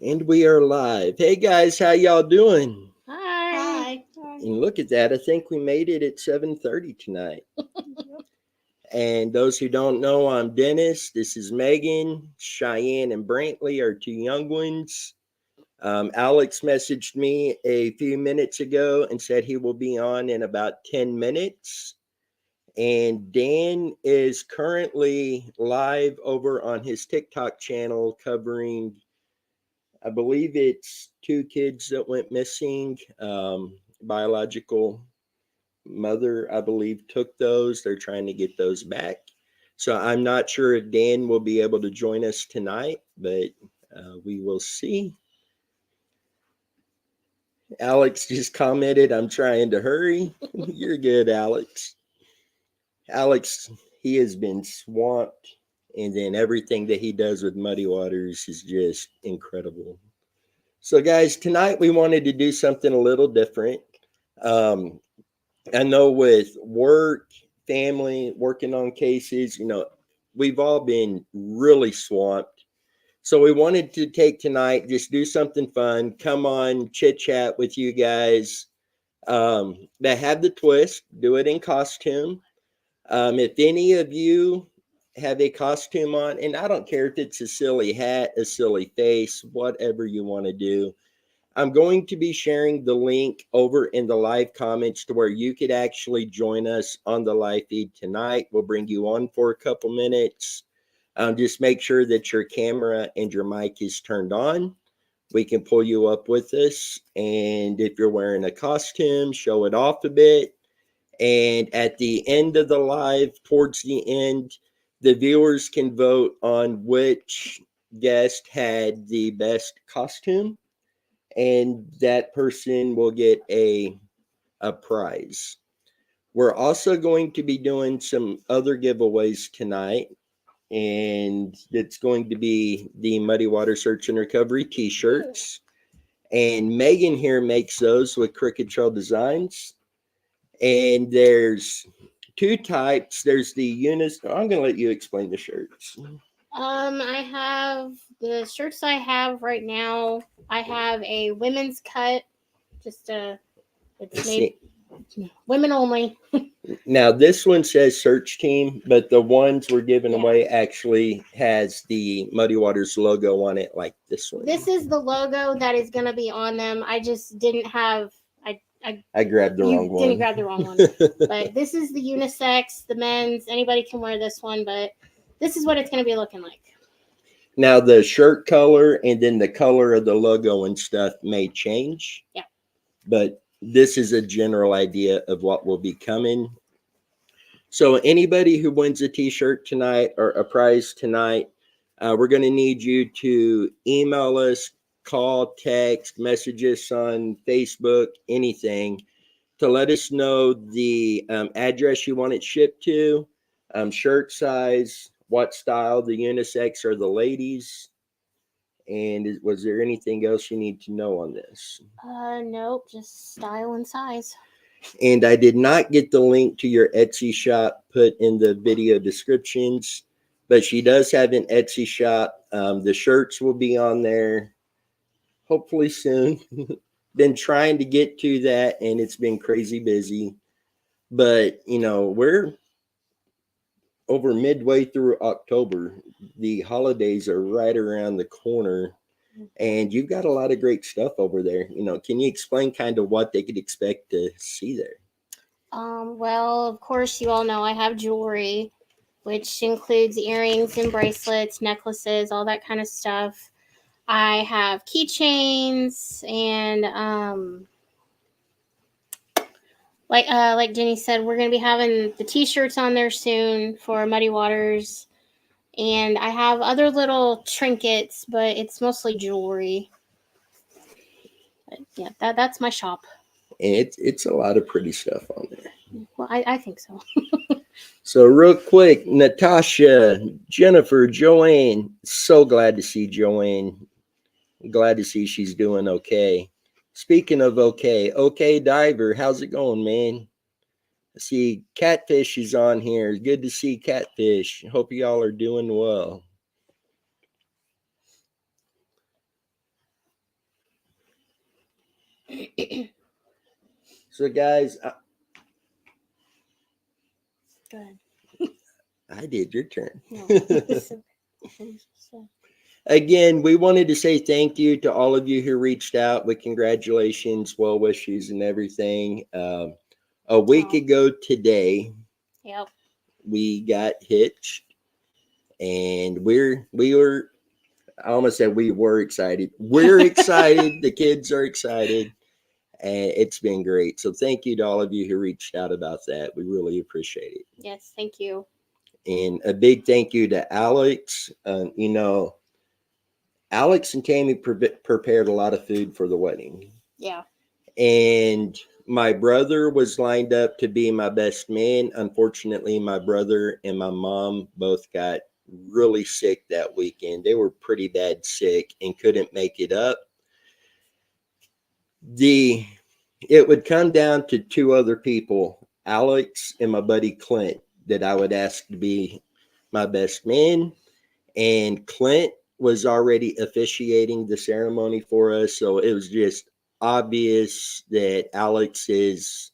And we are live. Hey guys, how y'all doing? Hi. And look at that. I think we made it at 7:30 tonight. And those who don't know, I'm Dennis. This is Megan. Cheyenne and Brantley are two young ones. Alex messaged me a few minutes ago and said he will be on in about 10 minutes. And Dan is currently live over on his TikTok channel covering, I believe it's two kids that went missing. Biological mother, I believe, took those. They're trying to get those back. So I'm not sure if Dan will be able to join us tonight, but we will see. Alex just commented, I'm trying to hurry. You're good, Alex. Alex, he has been swamped, and then everything that he does with Muddy Waters is just incredible. So, guys, tonight we wanted to do something a little different. Um, I know with work, family, working on cases, we've all been really swamped. So, we wanted to take tonight, just do something fun, come on, chit chat with you guys that have the twist, do it in costume. If any of you have a costume on, and I don't care if it's a silly hat, a silly face, whatever you want to do, I'm going to be sharing the link over in the live comments to where you could actually join us on the live feed tonight. We'll bring you on for a couple minutes. Just make sure that your camera and your mic is turned on. We can pull you up with us. And if you're wearing a costume, show it off a bit. And at the end of the live, towards the end, the viewers can vote on which guest had the best costume, and that person will get a prize. We're also going to be doing some other giveaways tonight, and it's going to be the Muddy Water Search and Recovery t-shirts. And Megan here makes those with Cricket Trail Designs. And there's two types. There's the unis. I'm going to let you explain the shirts. I have the shirts I have right now. I have a women's cut, just it's made women only. Now this one says search team, but the ones we're giving away actually has the Muddy Waters logo on it, like this one. This is the logo that is gonna be on them. I just didn't have. I grabbed the wrong one. Didn't grab the wrong one. But this is the unisex, the men's. Anybody can wear this one, but this is what it's gonna be looking like. Now the shirt color and then the color of the logo and stuff may change. Yeah. But this is a general idea of what will be coming. So anybody who wins a t-shirt tonight or a prize tonight, we're going to need you to email us, call, text, message us on Facebook, anything, to let us know the address you want it shipped to, shirt size, what style, the unisex or the ladies. And was there anything else you need to know on this? Nope, just style and size. And I did not get the link to your Etsy shop put in the video descriptions, but she does have an Etsy shop. The shirts will be on there hopefully soon. Been trying to get to that, and it's been crazy busy. But, we're over midway through October. The holidays are right around the corner, and you've got a lot of great stuff over there. Can you explain kind of what they could expect to see there? Well, of course, you all know I have jewelry, which includes earrings and bracelets, necklaces, all that kind of stuff. I have keychains and like Jenny said, we're gonna be having the t-shirts on there soon for Muddy Waters, and I have other little trinkets, but it's mostly jewelry. But yeah, that's my shop. And it's a lot of pretty stuff on there. Well, I think so. So real quick, Natasha, Jennifer, Joanne, so glad to see Joanne. Glad to see she's doing okay. Speaking of okay, Diver, how's it going, man? I see Catfish is on here. Good to see Catfish. Hope y'all are doing well. So, guys, Go ahead. I did your turn. No. So, Again, we wanted to say thank you to all of you who reached out with congratulations, well wishes, and everything. A week Oh. ago today, yep. we got hitched, and we were. I almost said we were excited. We're excited. The kids are excited, and it's been great. So thank you to all of you who reached out about that. We really appreciate it. Yes, thank you. And a big thank you to Alex. Alex and Tammy prepared a lot of food for the wedding. Yeah. And my brother was lined up to be my best man. Unfortunately, my brother and my mom both got really sick that weekend. They were pretty bad sick and couldn't make it up. It would come down to two other people, Alex and my buddy Clint, that I would ask to be my best man. And Clint was already officiating the ceremony for us, so it was just obvious that Alex is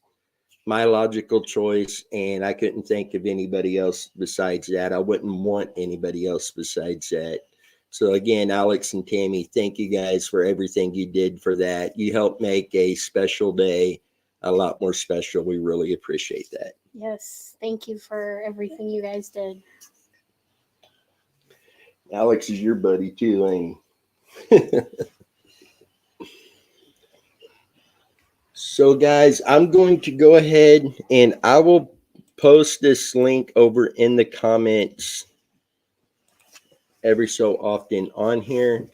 my logical choice, and I couldn't think of anybody else besides that. I wouldn't want anybody else besides that. So again, Alex and Tammy, thank you guys for everything you did for that. You helped make a special day a lot more special. We really appreciate that. Yes, thank you for everything you guys did. Alex is your buddy too, ain't he? So, guys, I'm going to go ahead and I will post this link over in the comments every so often on here.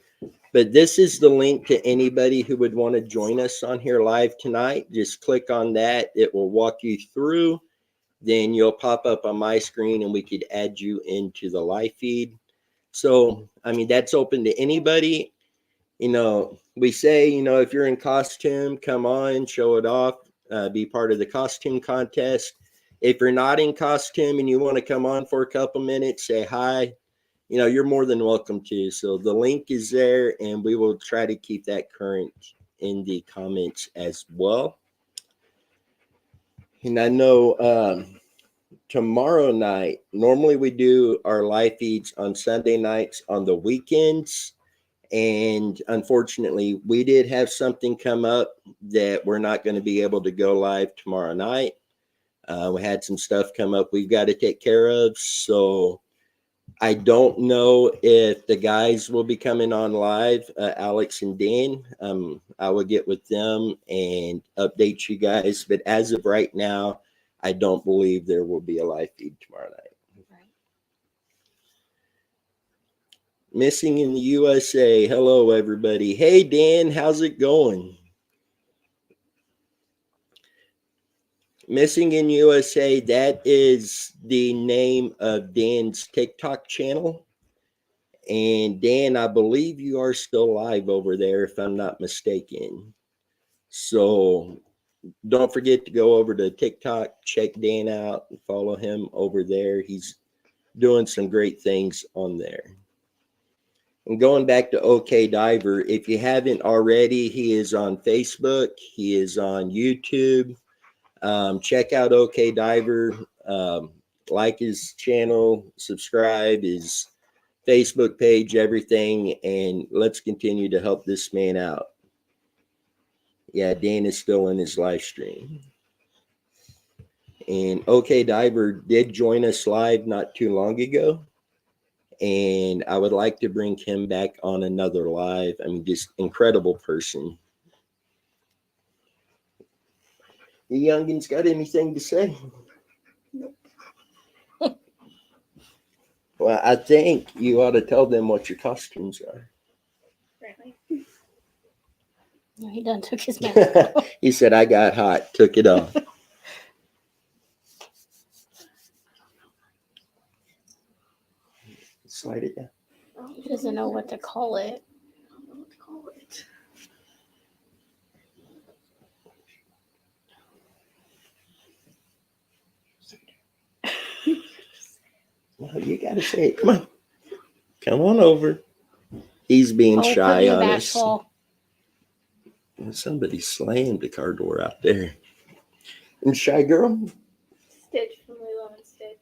But this is the link to anybody who would want to join us on here live tonight. Just click on that, it will walk you through. Then you'll pop up on my screen and we could add you into the live feed. So, I mean, that's open to anybody. We say, if you're in costume, come on, show it off, be part of the costume contest. If you're not in costume and you want to come on for a couple minutes, say hi, you're more than welcome to. So the link is there, and we will try to keep that current in the comments as well. And I know tomorrow night, normally we do our live feeds on Sunday nights on the weekends. And unfortunately, we did have something come up that we're not going to be able to go live tomorrow night. We had some stuff come up we've got to take care of. So I don't know if the guys will be coming on live, Alex and Dan. I will get with them and update you guys. But as of right now, I don't believe there will be a live feed tomorrow night. Missing in the USA. Hello, everybody. Hey, Dan, how's it going? Missing in USA, that is the name of Dan's TikTok channel. And Dan, I believe you are still live over there, if I'm not mistaken. So don't forget to go over to TikTok, check Dan out, and follow him over there. He's doing some great things on there. And going back to OK Diver, if you haven't already, he is on Facebook, he is on YouTube. Check out OK Diver, like his channel, subscribe, his Facebook page, everything, and let's continue to help this man out. Yeah, Dan is still in his live stream. And OK Diver did join us live not too long ago. And I would like to bring him back on another live. I mean, just incredible person. The youngins got anything to say? Nope. Well, I think you ought to tell them what your costumes are. Really? No, he done took his mask off. He said, I got hot, took it off. Slide it down. He doesn't know what to call it. No, you got to say it. Come on. Come on over. He's being shy being on bashful. Somebody slammed the car door out there. And Shy Girl? Stitch from Lilo and Stitch.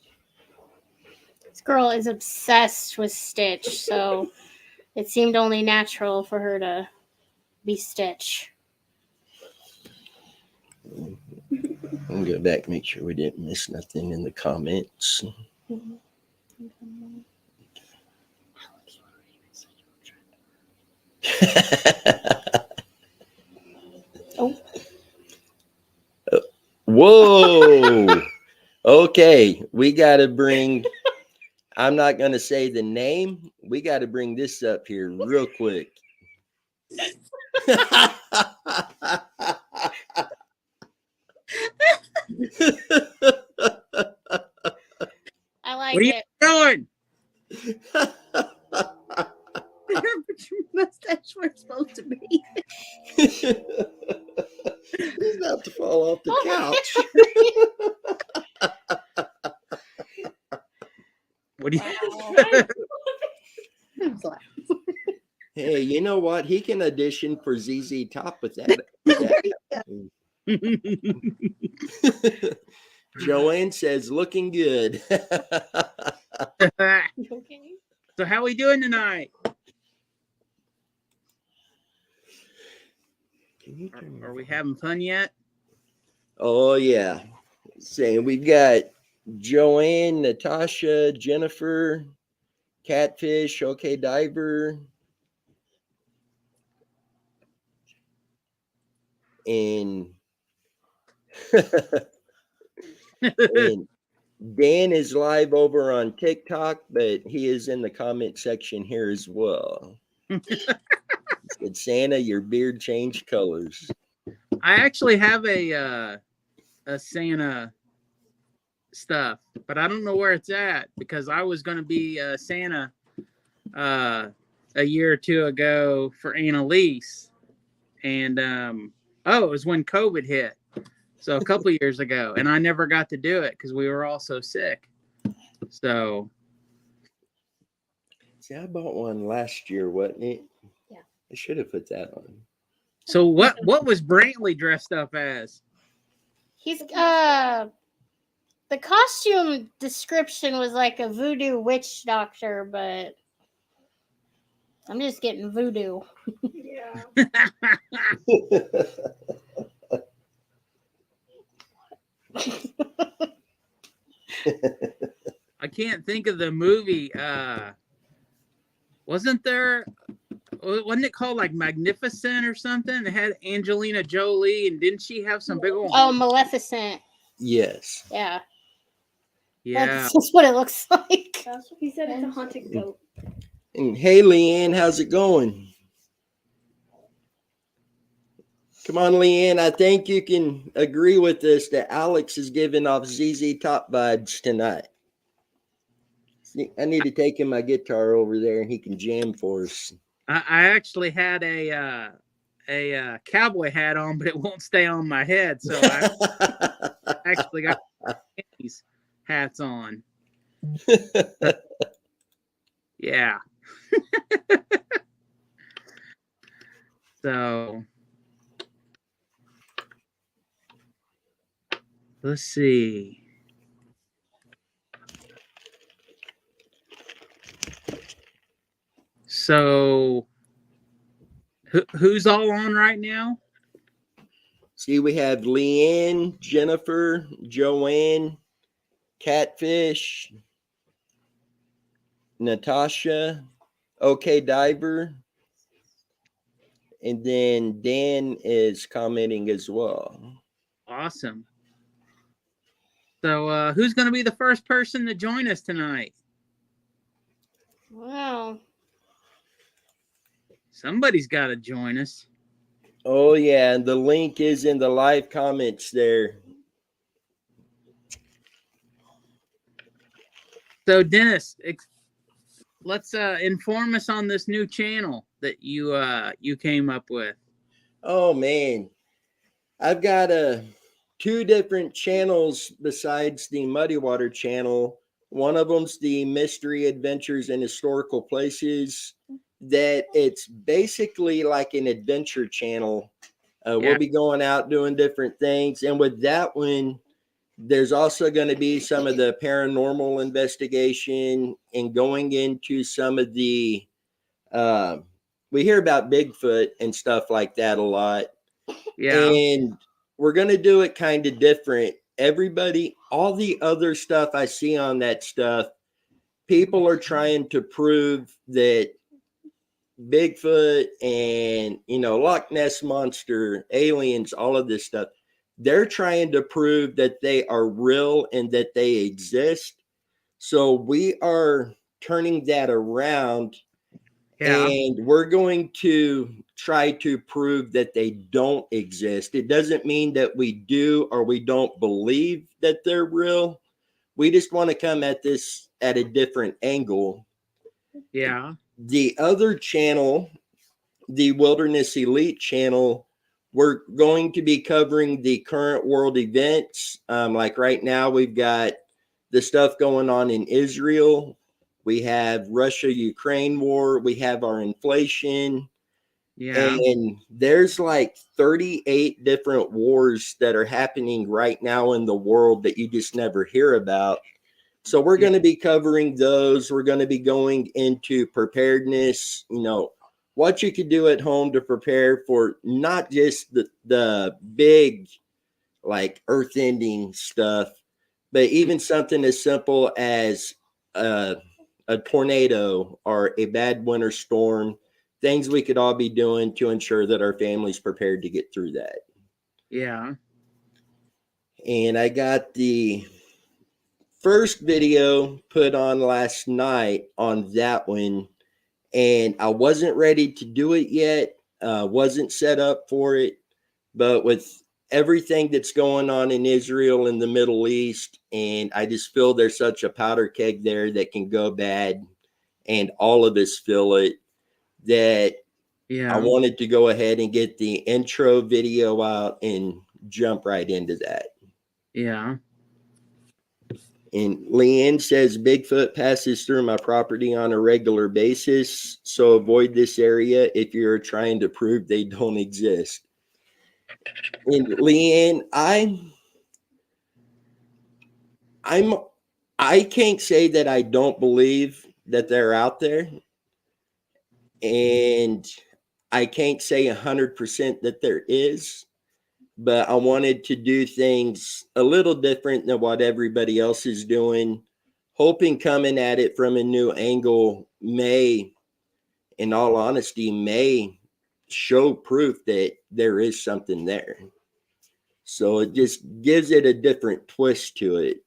This girl is obsessed with Stitch, so it seemed only natural for her to be Stitch. I'll go back, make sure we didn't miss nothing in the comments. Oh. Whoa. Okay, we got to bring, I'm not going to say the name. We got to bring this up here real quick. I like What are you it. doing? Put your mustache where it's supposed to be. He's about to fall off the couch. What do you? Hey, you know what? He can audition for ZZ Top with that. Joanne says, looking good. Okay. So how we doing tonight? Are we having fun yet? Oh, yeah. Saying we've got Joanne, Natasha, Jennifer, Catfish, OK Diver, and, and Dan is live over on TikTok, but he is in the comment section here as well. Said, Santa, your beard changed colors. I actually have a Santa stuff, but I don't know where it's at because I was going to be Santa a year or two ago for Annalise, and it was when COVID hit, so a couple years ago, and I never got to do it because we were all so sick. So, See, I bought one last year, wasn't it? Yeah. I should have put that on. so what was Brantley dressed up as? He's the costume description was like a voodoo witch doctor, but I'm just getting voodoo. Yeah. I can't think of the movie. Wasn't it called like Magnificent or something? It had Angelina Jolie, and didn't she have some big old? Oh, Maleficent. Yes. Yeah. Yeah. That's just what it looks like. He said it's a haunted goat. And hey, Leanne, how's it going? Come on, Leanne. I think you can agree with this that Alex is giving off ZZ Top vibes tonight. I need to take him my guitar over there and he can jam for us. I actually had a cowboy hat on, but it won't stay on my head, so I actually got these hats on. Yeah. So let's see. So who's all on right now? See, we have Leanne, Jennifer, Joanne, Catfish, Natasha, OK Diver, and then Dan is commenting as well. Awesome. So who's going to be the first person to join us tonight? Wow. Somebody's got to join us. Oh, yeah, and the link is in the live comments there. So, Dennis, let's inform us on this new channel that you came up with. Oh, man. I've got two different channels besides the Muddy Water channel. One of them's the Mystery Adventures in Historical Places. That it's basically like an adventure channel We'll be going out doing different things. And with that one, there's also going to be some of the paranormal investigation and going into some of the, we hear about Bigfoot and stuff like that a lot. Yeah. And we're going to do it kind of different. Everybody, all the other stuff I see on that stuff, people are trying to prove that Bigfoot and, Loch Ness Monster, aliens, all of this stuff, they're trying to prove that they are real and that they exist. So we are turning that around, and we're going to try to prove that they don't exist. It doesn't mean that we do or we don't believe that they're real. We just want to come at this at a different angle. Yeah. The other channel, the Wilderness Elite channel, we're going to be covering the current world events. Like right now, we've got the stuff going on in Israel. We have Russia-Ukraine war. We have our inflation. Yeah. And there's like 38 different wars that are happening right now in the world that you just never hear about. So we're going to be covering those. We're going to be going into preparedness, what you could do at home to prepare for not just the big, like earth-ending stuff, but even something as simple as a tornado or a bad winter storm, things we could all be doing to ensure that our family's prepared to get through that. Yeah. And I got the first video put on last night on that one, and I wasn't ready to do it yet. Wasn't set up for it, but with everything that's going on in Israel and the Middle East, and I just feel there's such a powder keg there that can go bad, and all of us feel it, that I wanted to go ahead and get the intro video out and jump right into that. Yeah. And Leanne says Bigfoot passes through my property on a regular basis, so avoid this area if you're trying to prove they don't exist. And Leanne, I can't say that I don't believe that they're out there, and I can't say 100% that there is, but I wanted to do things a little different than what everybody else is doing, hoping coming at it from a new angle may, in all honesty, may show proof that there is something there. So it just gives it a different twist to it.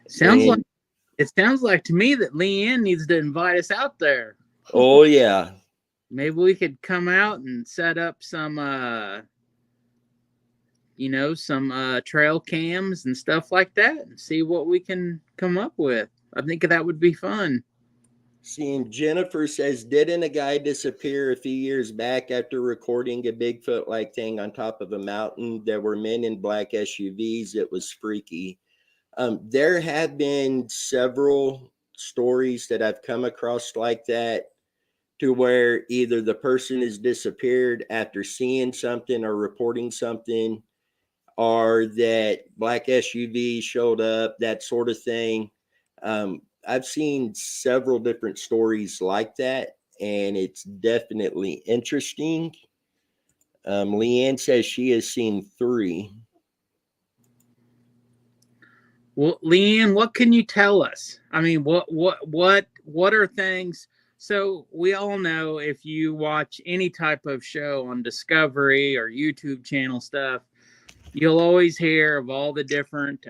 It sounds like to me that Leanne needs to invite us out there. Oh yeah. Maybe we could come out and set up some trail cams and stuff like that and see what we can come up with. I think that would be fun. Seeing Jennifer says, didn't a guy disappear a few years back after recording a Bigfoot-like thing on top of a mountain? There were men in black SUVs. It was freaky. There have been several stories that I've come across like that, to where either the person has disappeared after seeing something or reporting something, or that black SUV showed up, that sort of thing. I've seen several different stories like that, and it's definitely interesting. Leanne says she has seen 3. Well, Leanne, what can you tell us? I mean, what are things? So we all know, if you watch any type of show on Discovery or YouTube channel stuff, you'll always hear of all the different,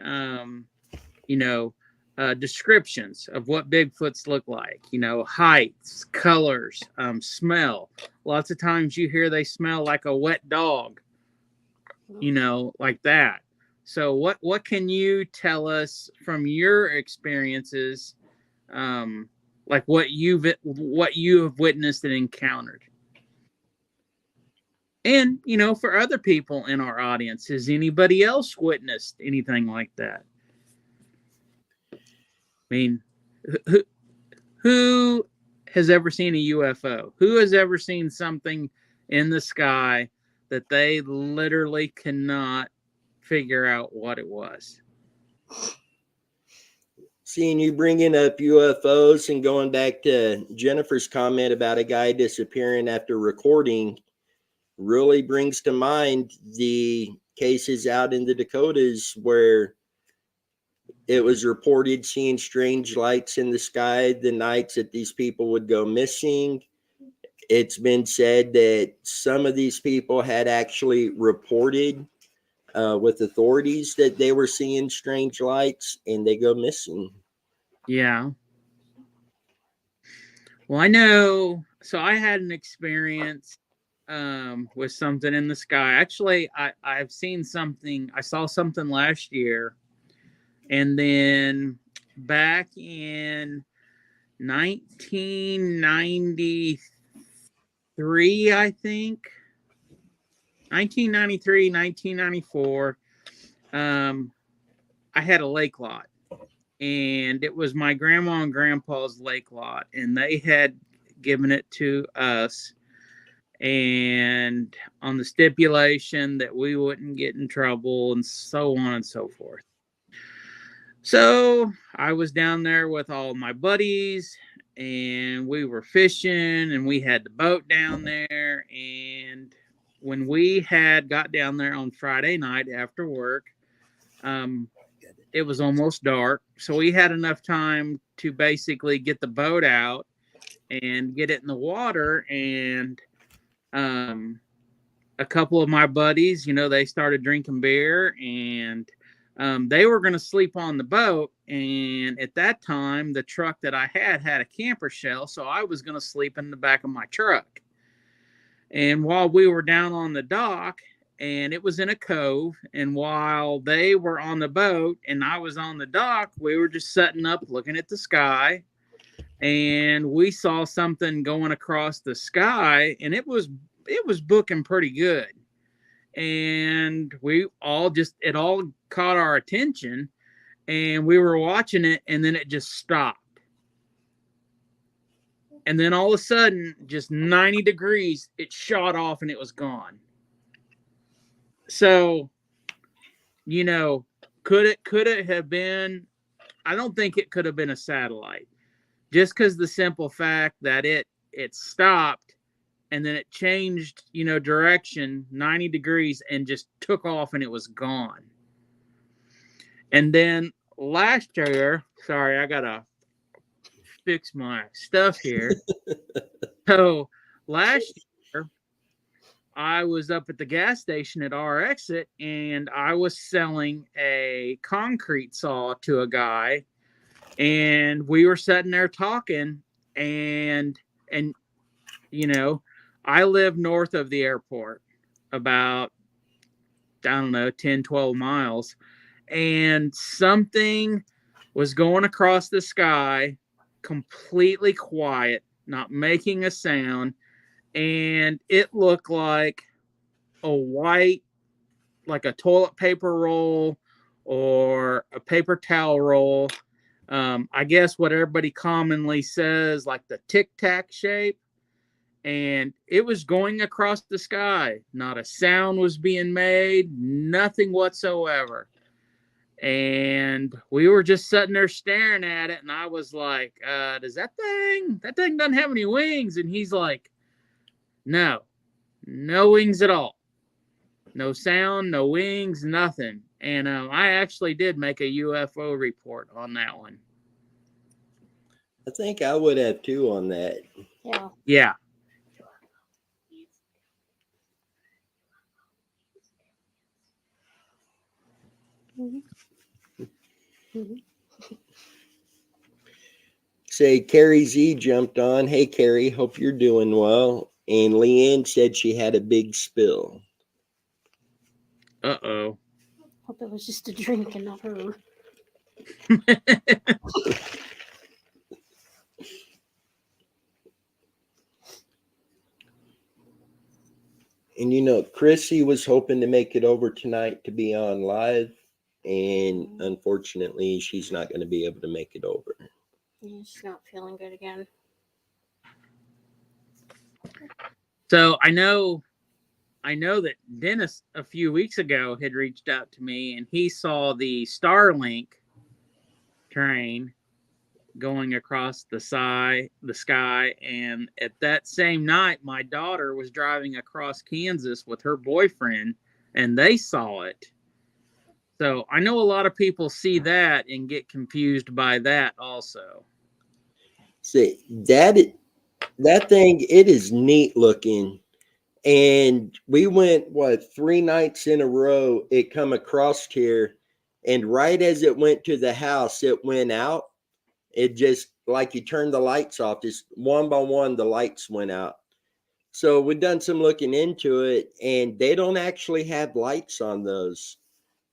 descriptions of what Bigfoots look like. Heights, colors, smell. Lots of times you hear they smell like a wet dog. Like that. So what can you tell us from your experiences, like what you have witnessed and encountered? And for other people in our audience, has anybody else witnessed anything like that? I mean, who has ever seen a UFO? Who has ever seen something in the sky that they literally cannot figure out what it was. Seeing you bringing up UFOs and going back to Jennifer's comment about a guy disappearing after recording really brings to mind the cases out in the Dakotas where it was reported seeing strange lights in the sky the nights that these people would go missing. It's been said that some of these people had actually reported with authorities that they were seeing strange lights and they go missing. Yeah. Well, I know. So I had an experience with something in the sky. Actually, I've seen something. I saw something last year. And then back in 1993, I think, 1993, 1994, I had a lake lot. And it was my grandma and grandpa's lake lot. And they had given it to us. And on the stipulation that we wouldn't get in trouble and so on and so forth. So I was down there with all my buddies and we were fishing and we had the boat down there. And when we had got down there on Friday night after work, it was almost dark. So we had enough time to basically get the boat out and get it in the water. And a couple of my buddies, they started drinking beer and they were going to sleep on the boat. And at that time, the truck that I had a camper shell. So I was going to sleep in the back of my truck. And while we were down on the dock, and it was in a cove, and while they were on the boat and I was on the dock, we were just sitting up looking at the sky. And we saw something going across the sky, and it was booking pretty good. And it all caught our attention, and we were watching it, and then it just stopped. And then all of a sudden, just 90 degrees, it shot off and it was gone. So, could it have been? I don't think it could have been a satellite, just because the simple fact that it stopped and then it changed, direction 90 degrees and just took off and it was gone. And then last year, sorry, I gotta fix my stuff here. So last year, I was up at the gas station at our exit and I was selling a concrete saw to a guy, and we were sitting there talking, and I live north of the airport about, I don't know, 10, 12 miles. And something was going across the sky, completely quiet, not making a sound. And it looked like a white, like a toilet paper roll or a paper towel roll. I guess what everybody commonly says, like the Tic Tac shape. And it was going across the sky. Not a sound was being made, nothing whatsoever. And we were just sitting there staring at it. And I was like, does that thing doesn't have any wings. And he's like, no wings at all. No sound, no wings, nothing. And I actually did make a UFO report on that one. I think I would have too on that. Yeah. Yeah. Mm-hmm. Mm-hmm. Say Carrie Z jumped on. Hey Carrie, hope you're doing well. And Leanne said she had a big spill. Uh-oh. Hope it was just a drink and not her. And Chrissy was hoping to make it over tonight to be on live. And unfortunately, she's not going to be able to make it over. Yeah, she's not feeling good again. So I know that Dennis a few weeks ago had reached out to me, and he saw the Starlink train going across the sky. And at that same night, my daughter was driving across Kansas with her boyfriend, and they saw it. So I know a lot of people see that and get confused by that also. See, that thing, it is neat looking. And we went, what, 3 nights in a row, it come across here. And right as it went to the house, it went out. It just, like you turn the lights off, just one by one, the lights went out. So we've done some looking into it, and they don't actually have lights on those.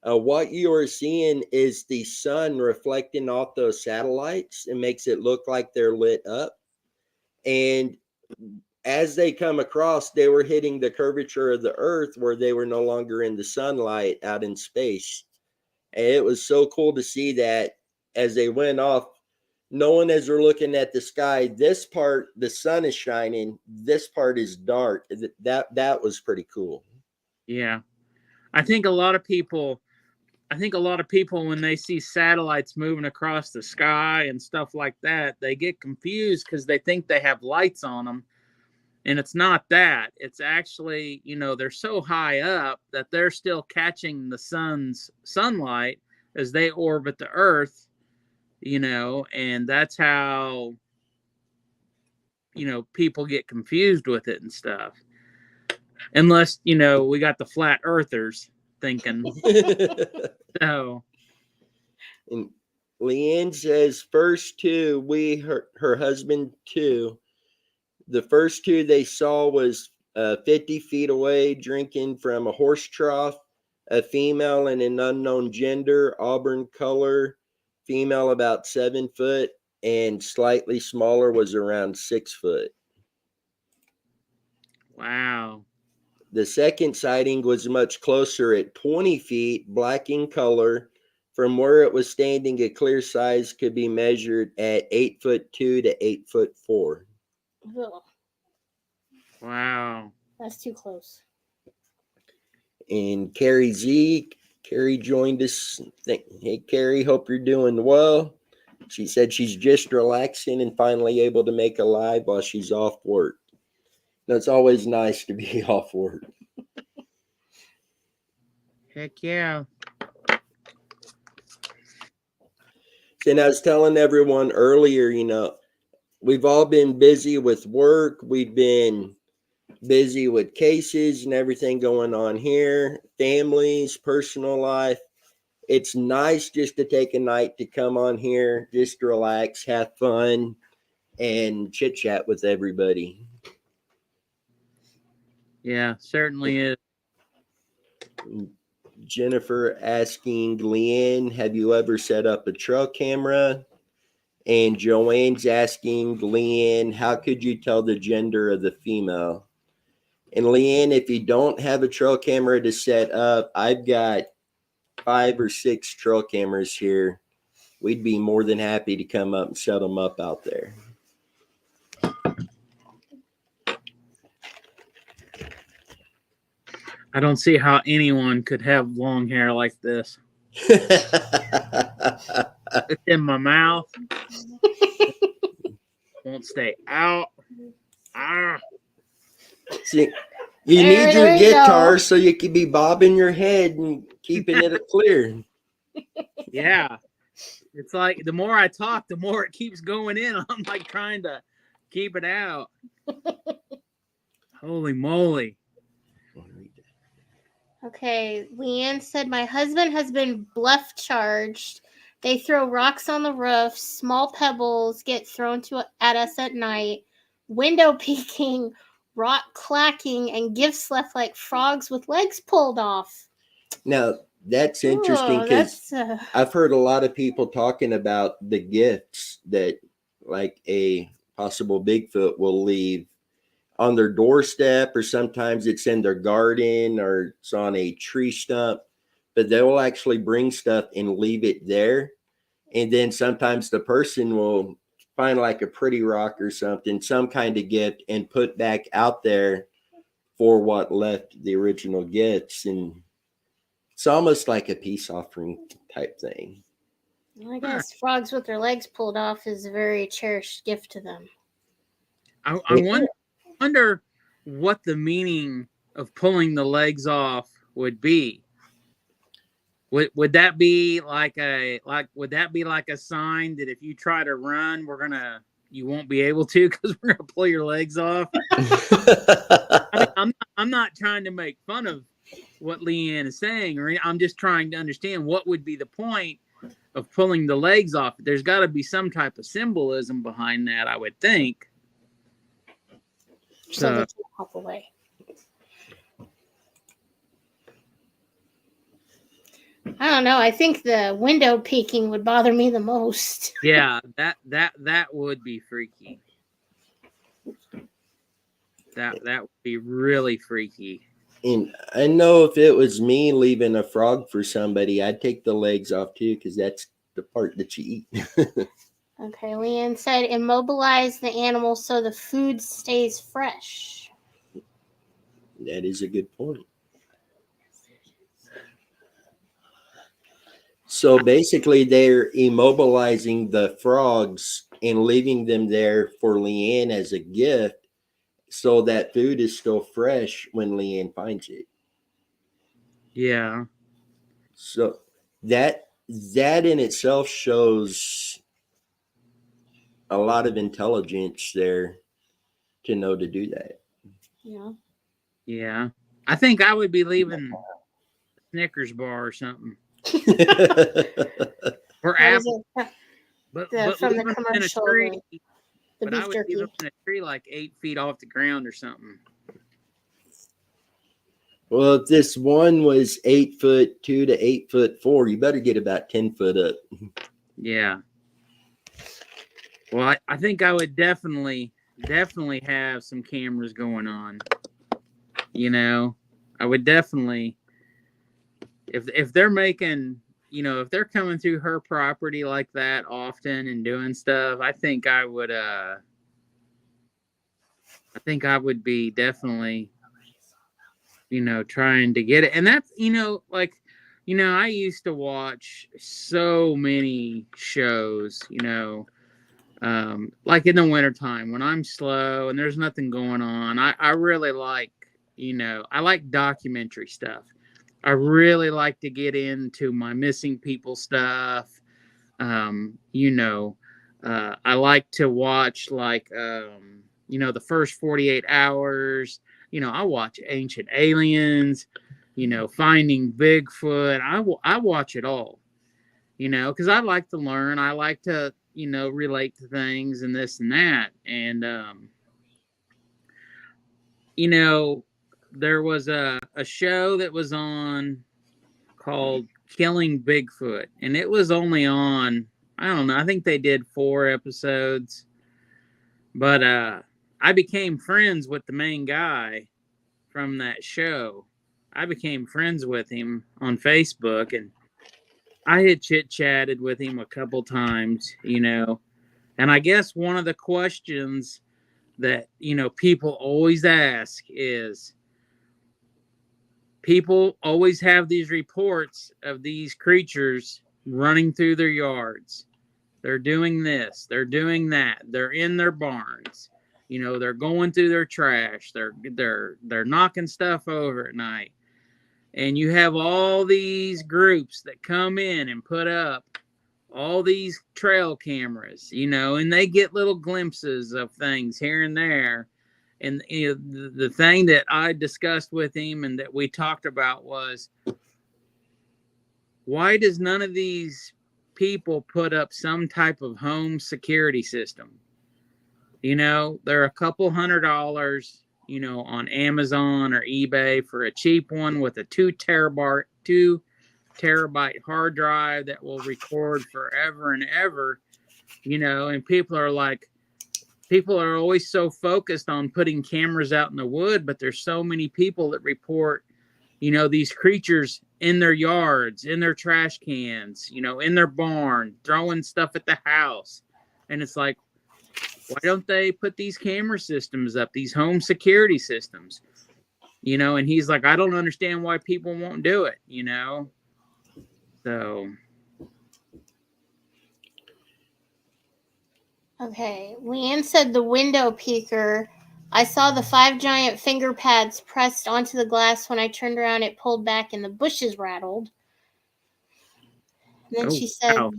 What you are seeing is the sun reflecting off those satellites and makes it look like they're lit up. And as they come across, they were hitting the curvature of the earth where they were no longer in the sunlight out in space. And it was so cool to see that as they went off, knowing as they're looking at the sky, this part, the sun is shining, this part is dark. That was pretty cool. Yeah. I think a lot of people when they see satellites moving across the sky and stuff like that, they get confused because they think they have lights on them. And it's not that. It's actually, they're so high up that they're still catching the sun's sunlight as they orbit the earth, and that's how, people get confused with it and stuff. Unless, we got the flat earthers thinking. So. And Leanne says, first two, her husband too. The first two they saw was 50 feet away, drinking from a horse trough, a female and an unknown gender, auburn color, female about 7 foot, and slightly smaller was around 6 foot. Wow. The second sighting was much closer at 20 feet, black in color. From where it was standing, a clear size could be measured at 8'2" to 8'4". Ugh, Wow. that's too close. And Carrie joined us. Hey, Carrie, hope you're doing well. She said she's just relaxing and finally able to make a live while she's off work. Now, it's always nice to be off work. Heck yeah. And I was telling everyone earlier, we've all been busy with work. We've been busy with cases and everything going on here, families, personal life. It's nice just to take a night to come on here, just relax, have fun, and chit chat with everybody. Yeah, certainly is. Jennifer asking Leanne, have you ever set up a trail camera? And Joanne's asking Leanne, how could you tell the gender of the female? And Leanne, if you don't have a trail camera to set up, I've got 5 or 6 trail cameras here. We'd be more than happy to come up and set them up out there. I don't see how anyone could have long hair like this. It's in my mouth. Won't stay out. See, you There need your you guitar go. so you can be bobbing your head and keeping it clear. Yeah. It's like the more I talk, the more it keeps going in. I'm like trying to keep it out. Holy moly. Okay, Leanne said, my husband has been bluff charged. They throw rocks on the roof, small pebbles get thrown at us at night, window peeking, rock clacking, and gifts left like frogs with legs pulled off. Now, that's interesting because I've heard a lot of people talking about the gifts that like a possible Bigfoot will leave on their doorstep, or sometimes it's in their garden or it's on a tree stump, but they will actually bring stuff and leave it there. And then sometimes the person will find like a pretty rock or something, some kind of gift, and put back out there for what left the original gets, and it's almost like a peace offering type thing. I guess frogs with their legs pulled off is a very cherished gift to them. I wonder what the meaning of pulling the legs off would be. Would that be like a sign that if you try to run, you won't be able to because we're gonna pull your legs off? I mean, I'm not trying to make fun of what Leanne is saying, or I'm just trying to understand what would be the point of pulling the legs off. There's got to be some type of symbolism behind that, I would think. So they can hop away. I don't know. I think the window peeking would bother me the most. Yeah, that would be freaky. That would be really freaky. And I know if it was me leaving a frog for somebody, I'd take the legs off too, because that's the part that you eat. Okay, Leanne said immobilize the animal so the food stays fresh. That is a good point. So basically, they're immobilizing the frogs and leaving them there for Leanne as a gift, so that food is still fresh when Leanne finds it. Yeah. So that in itself shows a lot of intelligence there to know to do that. Yeah. Yeah. I think I would be leaving Snickers bar or something. Or apple. But from the leave them in a commercial, tree. the But I beef would leave jerky. them in a tree like 8 feet off the ground or something. Well, if this one was 8'2" to 8'4", you better get about 10 foot up. Yeah. Well, I think I would definitely have some cameras going on. You know, I would definitely, if they're making, if they're coming through her property like that often and doing stuff, I think I would be definitely, trying to get it. And that's, I used to watch so many shows, like in the wintertime when I'm slow and there's nothing going on. I really like, I like documentary stuff. I really like to get into my missing people stuff. I like to watch the first 48 hours. I watch Ancient Aliens, Finding Bigfoot. I watch it all, because I like to learn. I like to, relate to things and this and that. And, there was a show that was on called Killing Bigfoot, and it was only on, I don't know, I think they did 4 episodes. But I became friends with the main guy from that show. I became friends with him on Facebook, and I had chit-chatted with him a couple times, and I guess one of the questions that, people always ask is, people always have these reports of these creatures running through their yards. They're doing this, they're doing that, they're in their barns, they're going through their trash, they're knocking stuff over at night. And you have all these groups that come in and put up all these trail cameras, and they get little glimpses of things here and there. And the thing that I discussed with him and that we talked about was, why does none of these people put up some type of home security system? They're a couple $100, on Amazon or eBay for a cheap one with a 2 terabyte hard drive that will record forever and ever, and people are always so focused on putting cameras out in the wood, but there's so many people that report, these creatures in their yards, in their trash cans, in their barn, throwing stuff at the house. And it's like, why don't they put these camera systems up, these home security systems? And he's like, I don't understand why people won't do it, So. Okay. Leanne said the window peeker. I saw the 5 giant finger pads pressed onto the glass. When I turned around, it pulled back and the bushes rattled. And then she said Wow.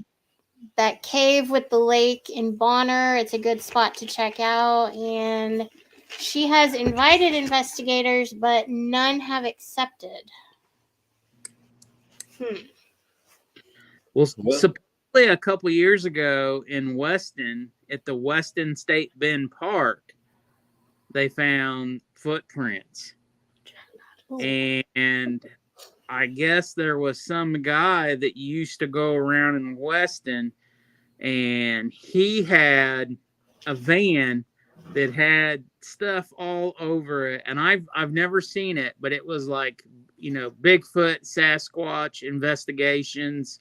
that cave with the lake in Bonner, it's a good spot to check out. And she has invited investigators, but none have accepted. Well, Well, supposedly a couple years ago in Weston, at the Weston State Bend Park, they found footprints. Ooh. And I guess there was some guy that used to go around in Weston, and he had a van that had stuff all over it. And I've never seen it, but it was like, Bigfoot, Sasquatch investigations.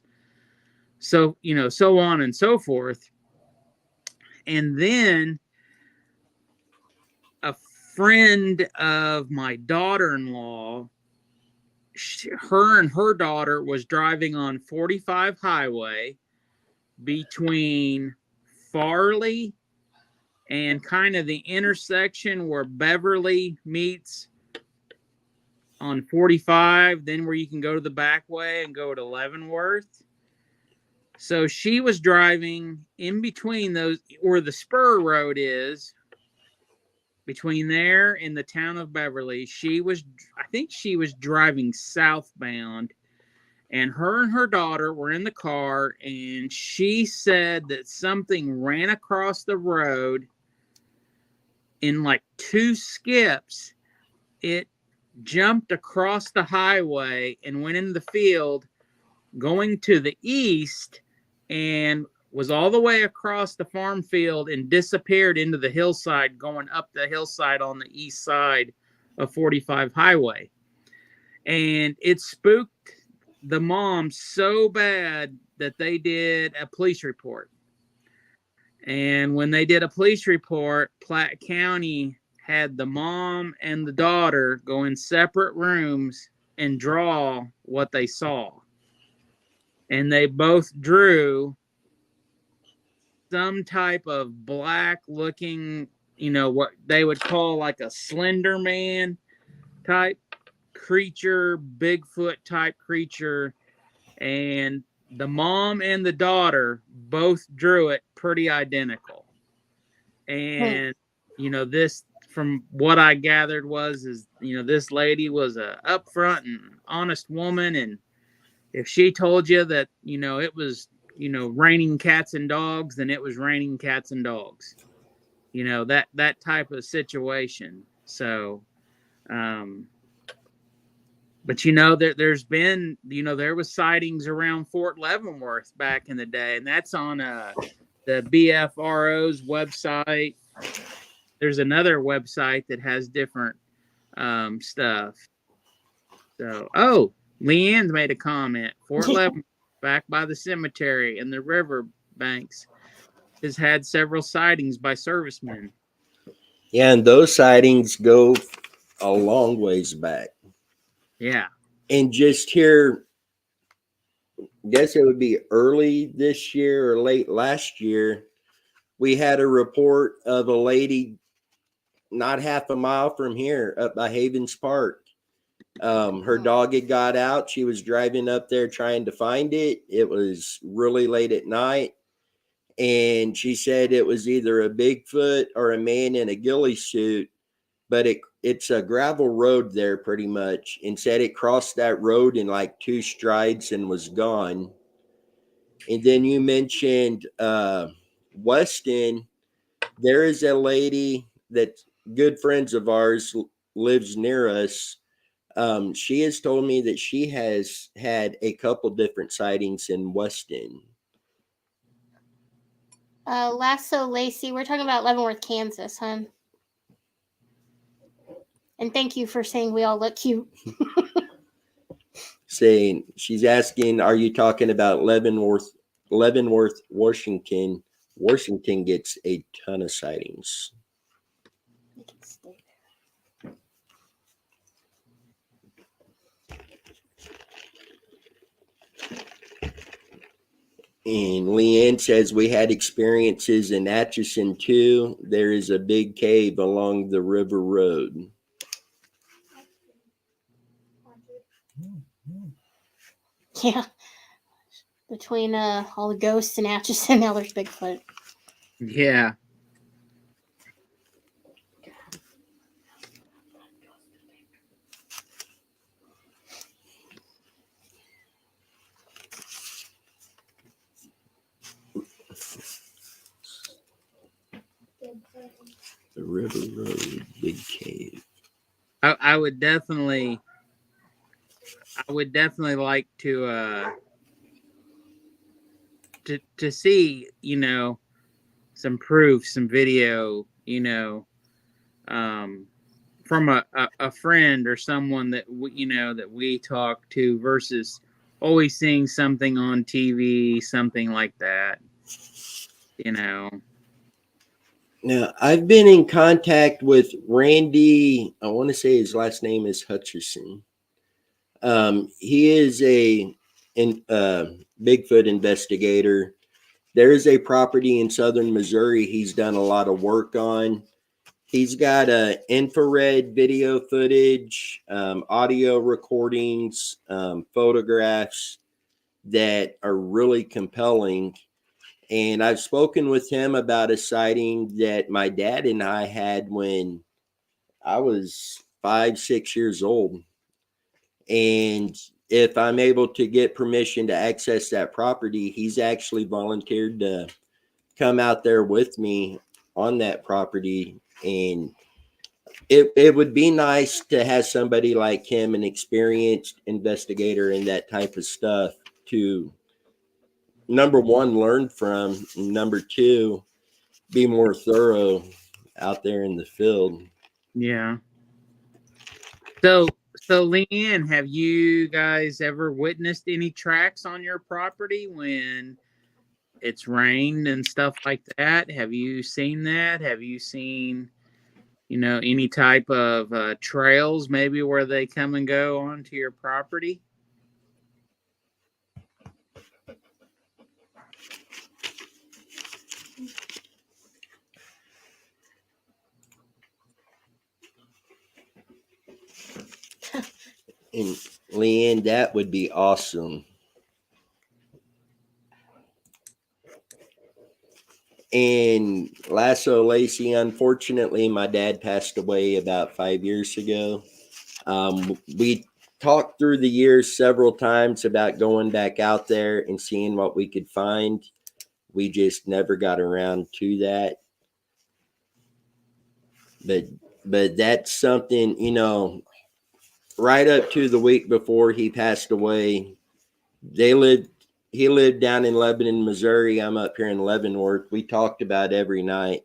So, so on and so forth. And then a friend of my daughter-in-law, her and her daughter was driving on 45 highway between Farley and kind of the intersection where Beverly meets on 45, then where you can go to the back way and go to Leavenworth. So she was driving in between those, where the spur road is, between there and the town of Beverly. I think she was driving southbound, and her daughter were in the car, and she said that something ran across the road in like 2 skips. It jumped across the highway and went in the field going to the east, and was all the way across the farm field and disappeared into the hillside, going up the hillside on the east side of 45 highway. And it spooked the mom so bad that they did a police report. And when they did a police report, Platte County had the mom and the daughter go in separate rooms and draw what they saw. And they both drew some type of black looking, what they would call like a Slender Man type creature, Bigfoot type creature. And the mom and the daughter both drew it pretty identical. And, this, from what I gathered is, this lady was a upfront and honest woman. And if she told you that, it was, raining cats and dogs, then it was raining cats and dogs, that type of situation. So, but there's been, there was sightings around Fort Leavenworth back in the day, and that's on the BFRO's website. There's another website that has different stuff. So, Leanne's made a comment. Fort Leavenworth, back by the cemetery and the river banks, has had several sightings by servicemen. Yeah, and those sightings go a long ways back. Yeah. And just here, I guess it would be early this year or late last year, we had a report of a lady not half a mile from here up by Havens Park. Her dog had got out. She was driving up there trying to find it. It was really late at night. And she said it was either a Bigfoot or a man in a ghillie suit, but it's a gravel road there pretty much, and said it crossed that road in like 2 strides and was gone. And then you mentioned Weston. There is a lady that's good friends of ours, lives near us. She has told me that she has had a couple different sightings in Weston. Lasso Lacey, we're talking about Leavenworth, Kansas, hon. And thank you for saying we all look cute. Saying, she's asking, are you talking about Leavenworth, Washington? Washington gets a ton of sightings. And Leanne says we had experiences in Atchison too. There is a big cave along the river road. Yeah. Between all the ghosts and Atchison, now there's Bigfoot. Yeah. The river road, big cave. I would definitely like to see, some proof, some video, from a friend or someone that that we talk to versus always seeing something on TV, something like that. Now, I've been in contact with Randy. I want to say his last name is Hutcherson. He is a Bigfoot investigator. There is a property in southern Missouri he's done a lot of work on. He's got infrared video footage, audio recordings, photographs that are really compelling. And I've spoken with him about a sighting that my dad and I had when I was 5, 6 years old. And if I'm able to get permission to access that property, he's actually volunteered to come out there with me on that property. And it would be nice to have somebody like him, an experienced investigator in that type of stuff, to number one, learn from, number two, be more thorough out there in the field. Yeah. So Leanne, have you guys ever witnessed any tracks on your property when it's rained and stuff like that? Have you seen that? Have you seen, any type of trails maybe where they come and go onto your property? And Leanne, that would be awesome. And Lasso Lacey, unfortunately, my dad passed away about 5 years ago. We talked through the years several times about going back out there and seeing what we could find. We just never got around to that. But that's something, right up to the week before he passed away, he lived down in Lebanon, Missouri. I'm up here in Leavenworth. We talked about every night.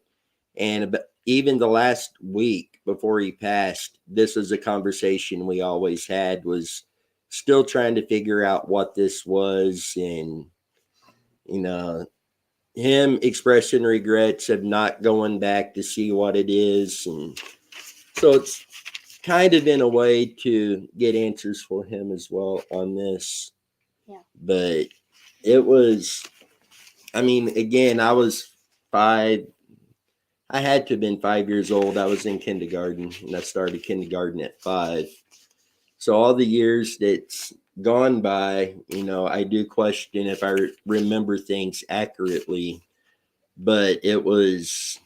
And even the last week before he passed, this was a conversation we always had, was still trying to figure out what this was. And, him expressing regrets of not going back to see what it is. And so it's kind of in a way to get answers for him as well on this. Yeah. But it was, again, I was 5. I had to have been 5 years old. I was in kindergarten, and I started kindergarten at 5. So all the years that's gone by, I do question if I remember things accurately, but it was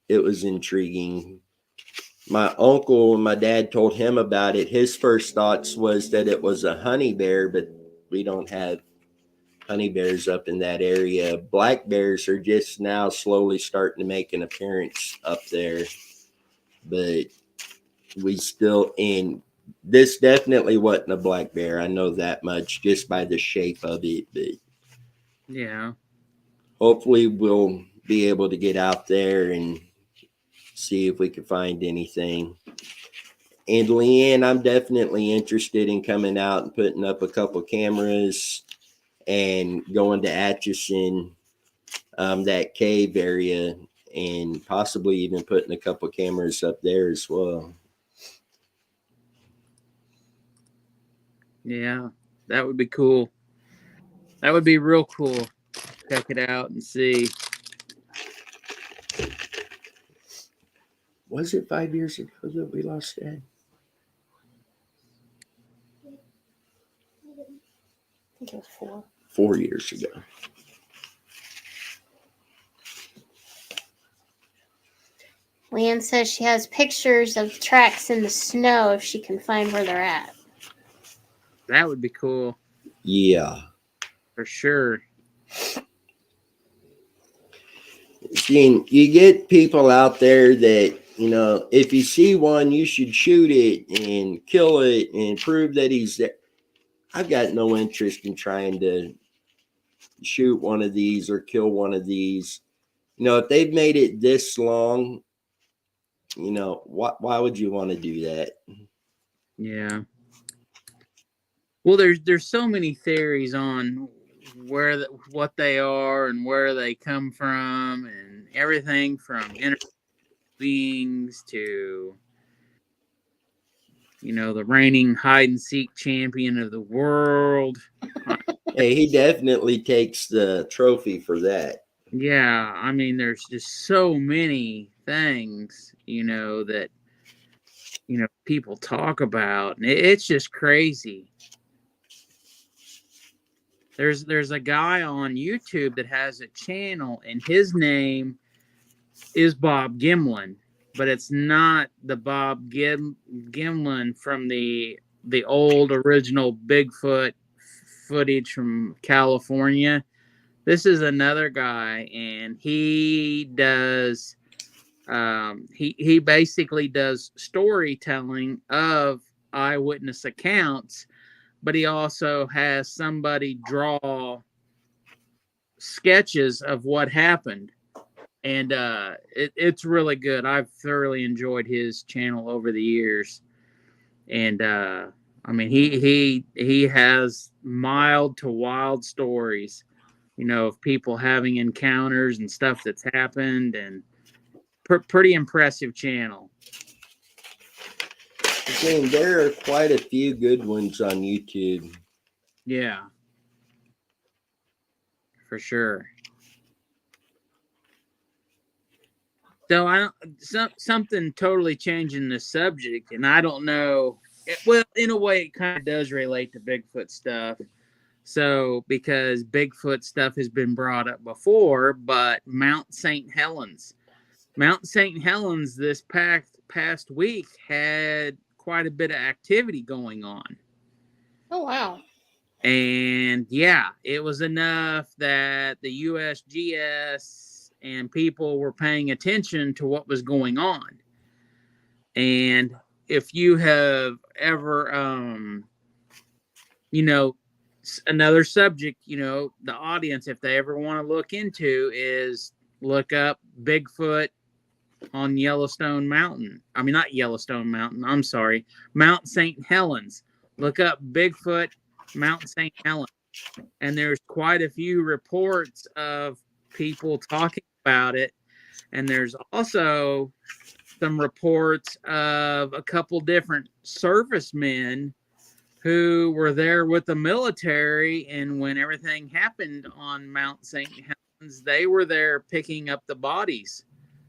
intriguing. My uncle and my dad told him about it. His first thoughts was that it was a honey bear, but we don't have honey bears up in that area. Black bears are just now slowly starting to make an appearance up there, but we still, and this definitely wasn't a black bear. I know that much just by the shape of it, but Yeah. hopefully we'll be able to get out there and see if we can find anything. And Leanne, I'm definitely interested in coming out and putting up a couple cameras and going to Atchison, that cave area, and possibly even putting a couple cameras up there as well. Yeah. That would be cool. That would be real cool. check it out and see. Was it 5 years ago that we lost Dad? I think it was 4. 4 years ago. Leanne says she has pictures of tracks in the snow if she can find where they're at. That would be cool Yeah. for sure. Seeing you get people out there that, you know, if you see one, you should shoot it and kill it and prove that he's there. I've got no interest in trying to shoot one of these or kill one of these. You know, if they've made it this long, you know, why would you want to do that? Yeah. Well, there's so many theories on what they are and where they come from, and everything from inner beings to, you know, the reigning hide and seek champion of the world. Hey, he definitely takes the trophy for that. Yeah, I mean, there's just so many things, you know, that, you know, people talk about, and it's just crazy. There's a guy on YouTube that has a channel, and his name is Bob Gimlin, but it's not the Bob Gimlin from the old original Bigfoot footage from California. This is another guy, and he does he basically does storytelling of eyewitness accounts, but he also has somebody draw sketches of what happened. And it's really good. I've thoroughly enjoyed his channel over the years. And I mean, he has mild to wild stories, you know, of people having encounters and stuff that's happened, and pretty impressive channel. Again, there are quite a few good ones on YouTube. Yeah, for sure. So something totally changing the subject, and I don't know. Well, in a way, it kind of does relate to Bigfoot stuff. So, because Bigfoot stuff has been brought up before, but Mount St. Helens this past week had quite a bit of activity going on. Oh, wow. And yeah, it was enough that the USGS and people were paying attention to what was going on. And if you have ever, you know, another subject, you know, the audience, if they ever want to look into, is look up Bigfoot on Yellowstone Mountain. I mean, not Yellowstone Mountain. I'm sorry. Mount St. Helens. Look up Bigfoot, Mount St. Helens. And there's quite a few reports of people talking about it. And there's also some reports of a couple different servicemen who were there with the military. And when everything happened on Mount St. Helens, they were there picking up the bodies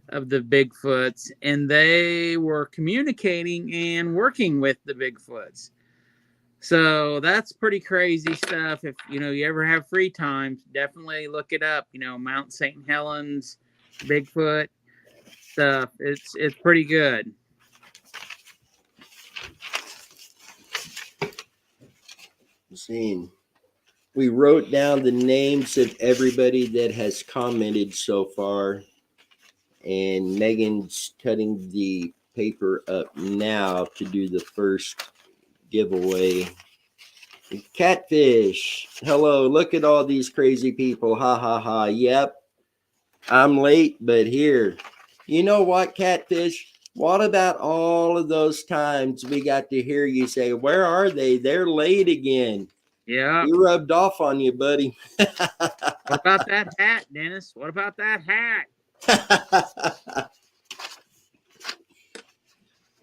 of the Bigfoots, and they were communicating and working with the Bigfoots. So that's pretty crazy stuff. If you know you ever have free time, definitely look it up. You know, Mount St. Helens, Bigfoot stuff. It's pretty good. Seeing, we wrote down the names of everybody that has commented so far, and Megan's cutting the paper up now to do the first giveaway. Catfish, hello, look at all these crazy people, ha ha ha. Yep, I'm late, but here. You know what, Catfish? What about all of those times we got to hear you say, where are they? They're late again. Yeah. He rubbed off on you, buddy. What about that hat, Dennis? What about that hat?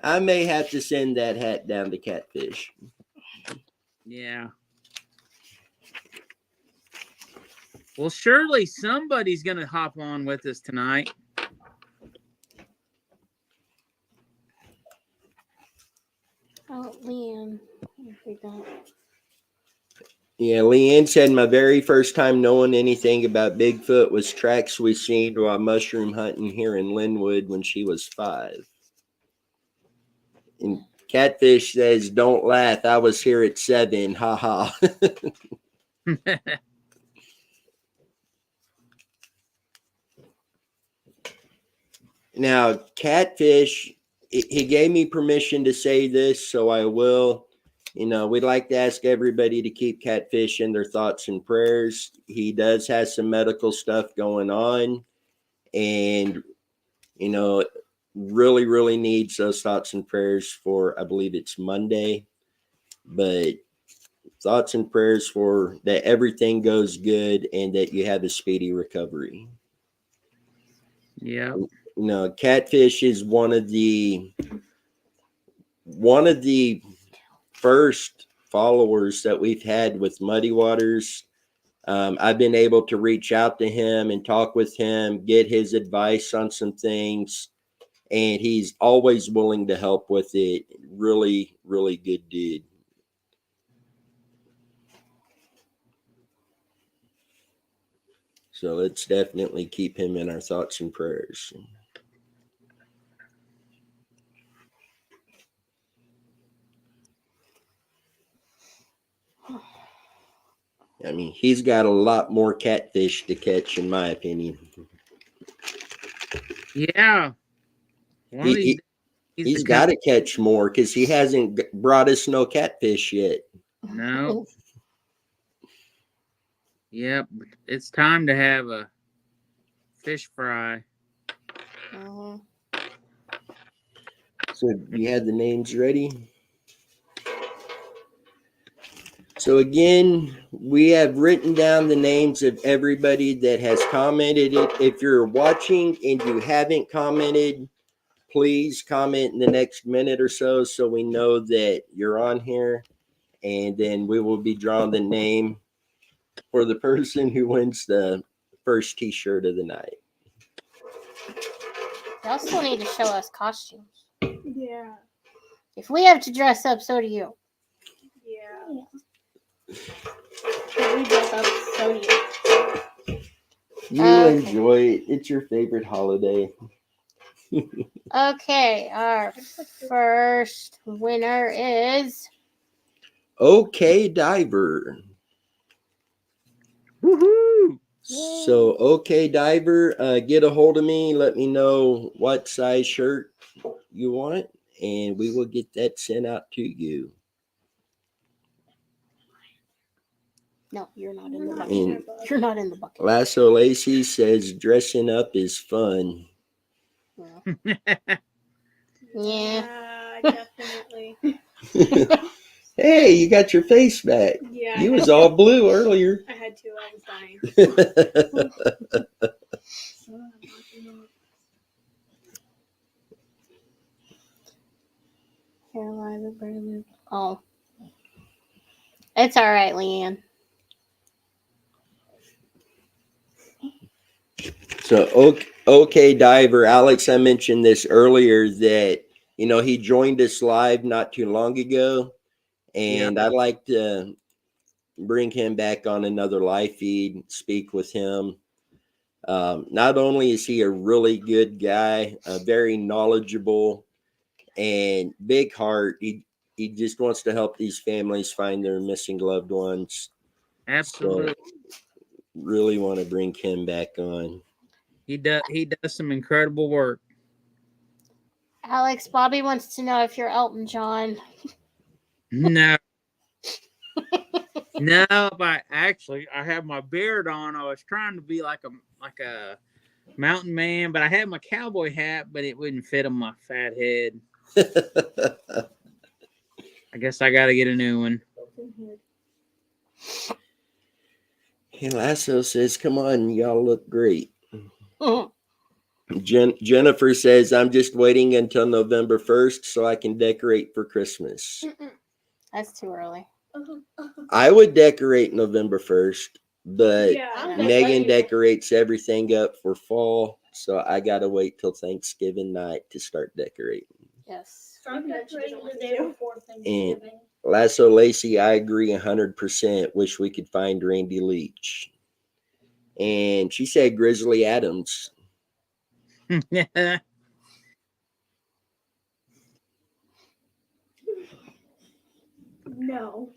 I may have to send that hat down to Catfish. Yeah. Well, surely somebody's going to hop on with us tonight. Oh, Liam. I forgot. Yeah, Leanne said my very first time knowing anything about Bigfoot was tracks we seen while mushroom hunting here in Linwood when she was 5. And Catfish says, "Don't laugh. I was here at 7. Ha ha." Now, Catfish, he gave me permission to say this, so I will. You know, we'd like to ask everybody to keep Catfish in their thoughts and prayers. He does have some medical stuff going on, and, you know, really, really needs those thoughts and prayers for, I believe it's Monday. But thoughts and prayers for that everything goes good and that you have a speedy recovery. Yeah. You know, Catfish is one of the first followers that we've had with Muddy Waters. I've been able to reach out to him and talk with him, get his advice on some things, and he's always willing to help with it. Really, really good dude. So let's definitely keep him in our thoughts and prayers. I mean, he's got a lot more catfish to catch, in my opinion. Yeah. One of these days, He's got to catch more because he hasn't brought us no catfish yet. No. Yep. It's time to have a fish fry. Uh-huh. So you had the names ready? So again, we have written down the names of everybody that has commented. If you're watching and you haven't commented, please comment in the next minute or so we know that you're on here. And then we will be drawing the name for the person who wins the first t-shirt of the night. Y'all still need to show us costumes. Yeah. If we have to dress up, so do you. Yeah. If we dress up, so do you. You enjoy it. It's your favorite holiday. Okay, our first winner is Okay Diver. Woohoo! So Okay Diver, get a hold of me. Let me know what size shirt you want, and we will get that sent out to you. No, you're not in the bucket. And You're not in the bucket. Lasso Lacey says dressing up is fun. Yeah. Definitely. Hey, you got your face back. Yeah. You was all blue earlier. I had to. I was dying. Carolina, Brandon. Oh. It's all right, Leanne. So, okay, Diver, Alex, I mentioned this earlier that, you know, he joined us live not too long ago, and I'd like to bring him back on another live feed, speak with him. Not only is he a really good guy, very knowledgeable, and big heart, he just wants to help these families find their missing loved ones. Absolutely. So, really want to bring him back on. He does some incredible work. Alex, Bobby wants to know if you're Elton John. No. No, but actually I have my beard on. I was trying to be like a mountain man, but I had my cowboy hat, but it wouldn't fit on my fat head. I guess I got to get a new one. Hey, Lasso says, come on, y'all look great. Jennifer says, I'm just waiting until November 1st so I can decorate for Christmas. That's too early. I would decorate November 1st. but Yeah. Megan decorates everything up for fall, so I gotta wait till Thanksgiving night to start decorating. Yes. I'm decorating the day before And Thanksgiving. Lasso Lacey, I agree 100%. Wish we could find Randy Leach. And she said Grizzly Adams. No.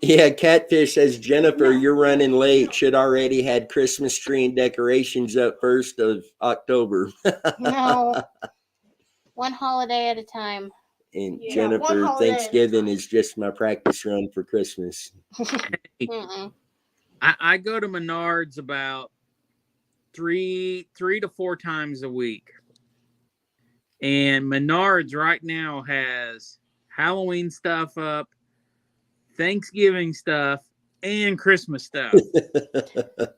Yeah, Catfish says Jennifer, you're running late. Should already had Christmas tree and decorations up 1st of October. No. One holiday at a time. And Yeah, one Jennifer, holiday at a Thanksgiving time. is just my practice run for Christmas. Mm-mm. I go to Menards about three to four times a week. And Menards right now has Halloween stuff up, Thanksgiving stuff, and Christmas stuff.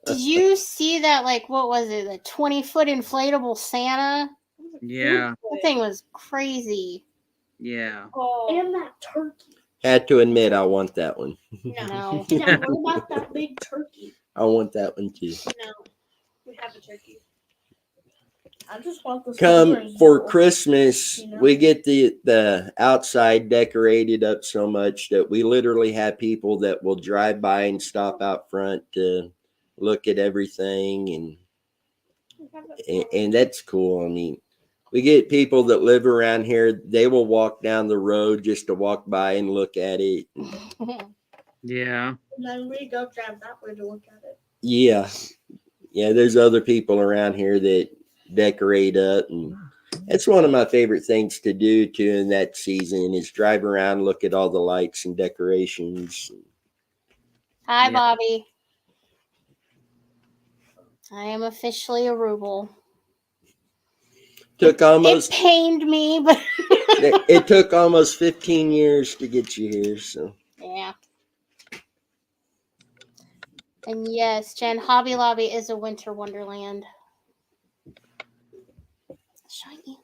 Did you see that? Like, what was it? The 20-foot inflatable Santa? Yeah, That thing was crazy. yeah. Oh. And that turkey. Had to admit, I want that one. No. Yeah, what about that big turkey? I want that one too. No. We have a turkey. I just want the Come for Christmas. Christmas, You know? we get the outside decorated up so much that we literally have people that will drive by and stop out front to look at everything, and that's cool. I mean, we get people that live around here, they will walk down the road just to walk by and look at it. Yeah. And then we go drive that way to look at it. Yeah, there's other people around here that decorate up, and that's one of my favorite things to do too in that season is drive around, look at all the lights and decorations. Hi, Yeah. Bobby. I am officially a ruble. Took It almost pained me, but it took almost 15 years to get you here, so yeah. And yes, Jen, Hobby Lobby is a winter wonderland. Shiny.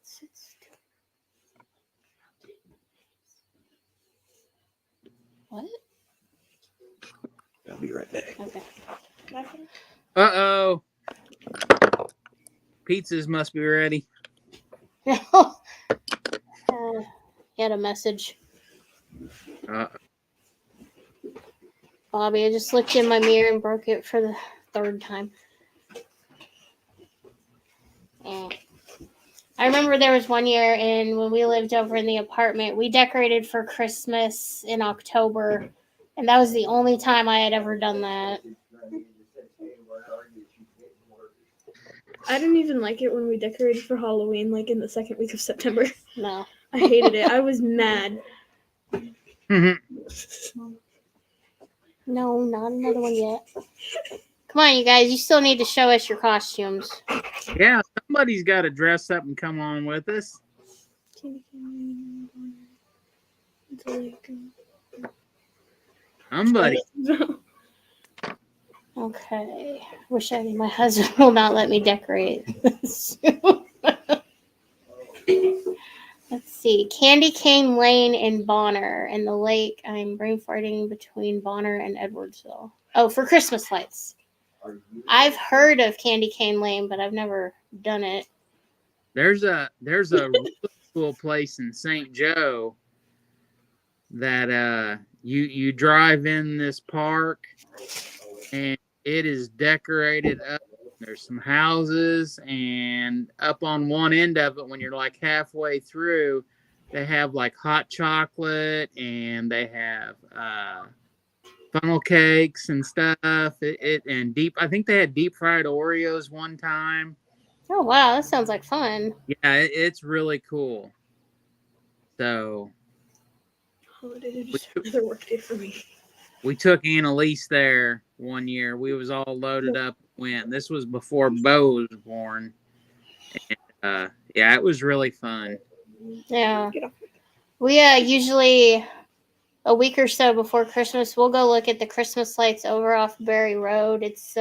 What? I'll be right back. Okay. Uh-oh. Pizzas must be ready. He had a message. Uh, Bobby, I just looked in my mirror and broke it for the 3rd time. I remember there was one year when we lived over in the apartment, we decorated for Christmas in October, and that was the only time I had ever done that. I didn't even like it when we decorated for Halloween, like in the 2nd week of September. No. I hated it. I was mad. No, not another one yet. Come on, you guys. You still need to show us your costumes. yeah, somebody's got to dress up and come on with us. Somebody. Okay. Wish my husband will not let me decorate. Let's see. Candy Cane Lane in Bonner and the lake. I'm brain farting between Bonner and Edwardsville. Oh, for Christmas lights. I've heard of Candy Cane Lane, but I've never done it. There's a really cool place in St. Joe that you drive in this park and it is decorated up. There's some houses, and up on one end of it, when you're like halfway through, they have like hot chocolate and they have funnel cakes and stuff. And deep. I think they had deep fried Oreos one time. Oh wow, that sounds like fun. Yeah, it's really cool. So Holiday is just another work day for me. we took Annalise there one year. We was all loaded up. Went. This was before Bo was born. And, yeah, it was really fun. Yeah. We usually a week or so before Christmas, we'll go look at the Christmas lights over off Berry Road. It's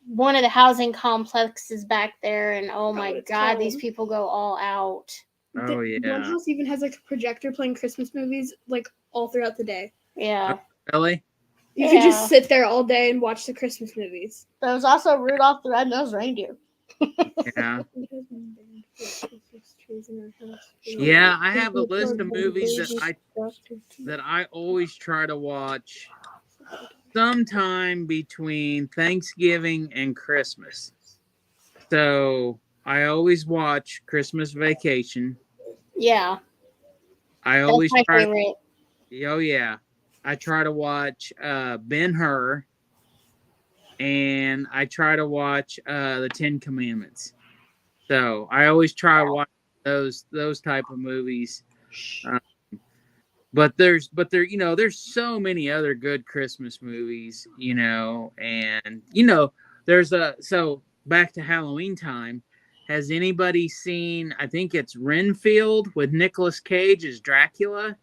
one of the housing complexes back there, and oh my God, these people go all out. Oh yeah. One house even has like a projector playing Christmas movies like all throughout the day. Yeah. Really? You could Yeah. just sit there all day and watch the Christmas movies. There was also Rudolph the Red-Nosed Reindeer. Yeah. Yeah, I have a list of movies that I always try to watch sometime between Thanksgiving and Christmas. So I always watch Christmas Vacation. Yeah, I that's always my try. favorite. Oh yeah, I try to watch Ben-Hur, and I try to watch the Ten Commandments. So I always try to watch those type of movies. But there's so many other good Christmas movies, and there's so back to Halloween time. Has anybody seen, I think it's Renfield with Nicolas Cage as Dracula?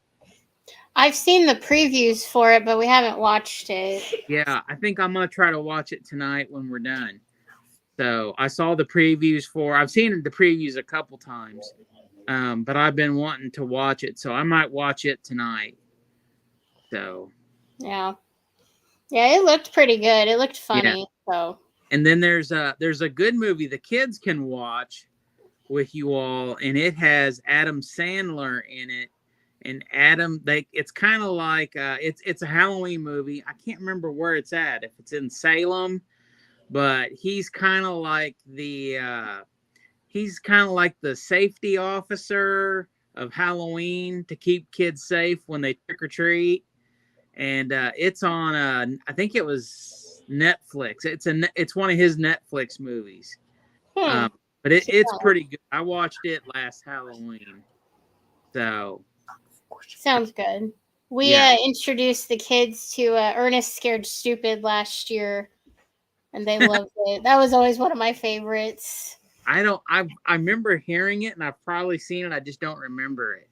I've seen the previews for it, but we haven't watched it. Yeah, I think I'm gonna try to watch it tonight when we're done. So I saw the previews I've seen the previews a couple times, but I've been wanting to watch it, so I might watch it tonight. So Yeah, it looked pretty good. It looked yeah. funny. So And then there's a good movie the kids can watch with you all, and it has Adam Sandler in it. And it's kind of like it's a Halloween movie. I can't remember where it's at, if it's in Salem, but he's kind of like the safety officer of Halloween to keep kids safe when they trick or treat. And it's on I think it was Netflix. It's one of his Netflix movies. hmm. But it's pretty good. I watched it last Halloween. So Sounds good. We Yeah. introduced the kids to Ernest Scared Stupid last year, and they loved it. That was always one of my favorites. I remember hearing it, and I've probably seen it. I just don't remember it.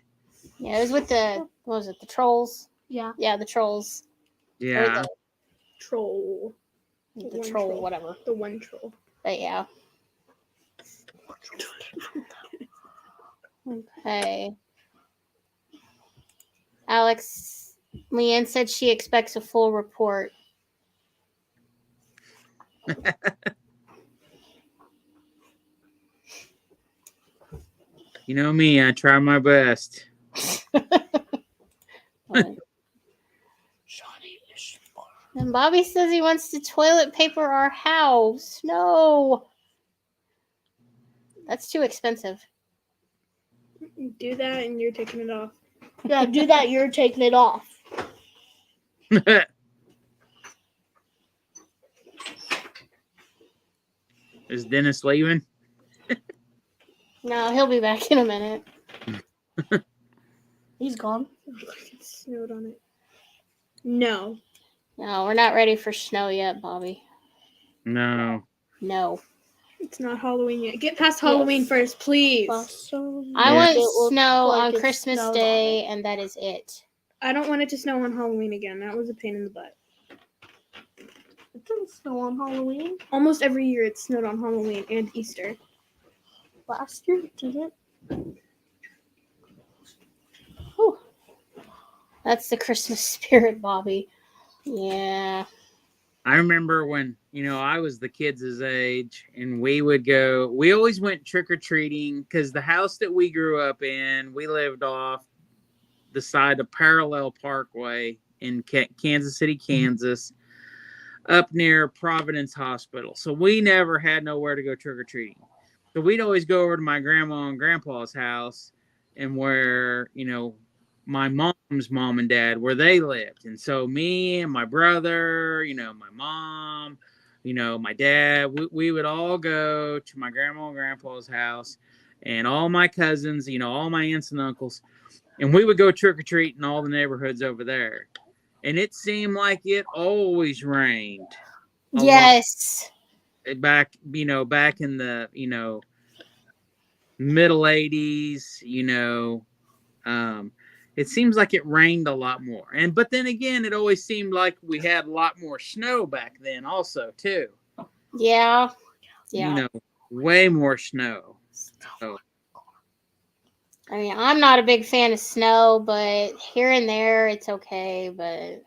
Yeah, it was with what was it, the Trolls? Yeah. Yeah, the Trolls. Yeah. Or Troll. the troll, whatever. The one troll. But yeah. Okay. Alex, Leanne said she expects a full report. You know me, I try my best. And Bobby says he wants to toilet paper our house. No. That's too expensive. Do that and you're taking it off. Yeah, do that. You're taking it off. Is Dennis leaving? No, he'll be back in a minute. He's gone. It snowed on it. No. No, we're not ready for snow yet, Bobby. No. No. It's not Halloween yet. Get past Halloween first, please. I want snow on Christmas Day, and that is it. I don't want it to snow on Halloween again. That was a pain in the butt. It doesn't snow on Halloween. Almost every year it snowed on Halloween and Easter. Last year it didn't. Whew. That's the Christmas spirit, Bobby. Yeah. I remember when, I was the kids' age, and we always went trick-or-treating, because the house that we grew up in, we lived off the side of Parallel Parkway in Kansas City, Kansas, up near Providence Hospital. So we never had nowhere to go trick-or-treating. So we'd always go over to my grandma and grandpa's house, and where, my mom's mom and dad, where they lived. And so me and my brother, my mom, my dad, we would all go to my grandma and grandpa's house, and all my cousins, all my aunts and uncles, and we would go trick-or-treat in all the neighborhoods over there. And it seemed like it always rained. Yes. Back in the, middle 80s, it seems like it rained a lot more. But then again, it always seemed like we had a lot more snow back then also, too. Yeah. Way more snow. So. I mean, I'm not a big fan of snow, but here and there it's okay. But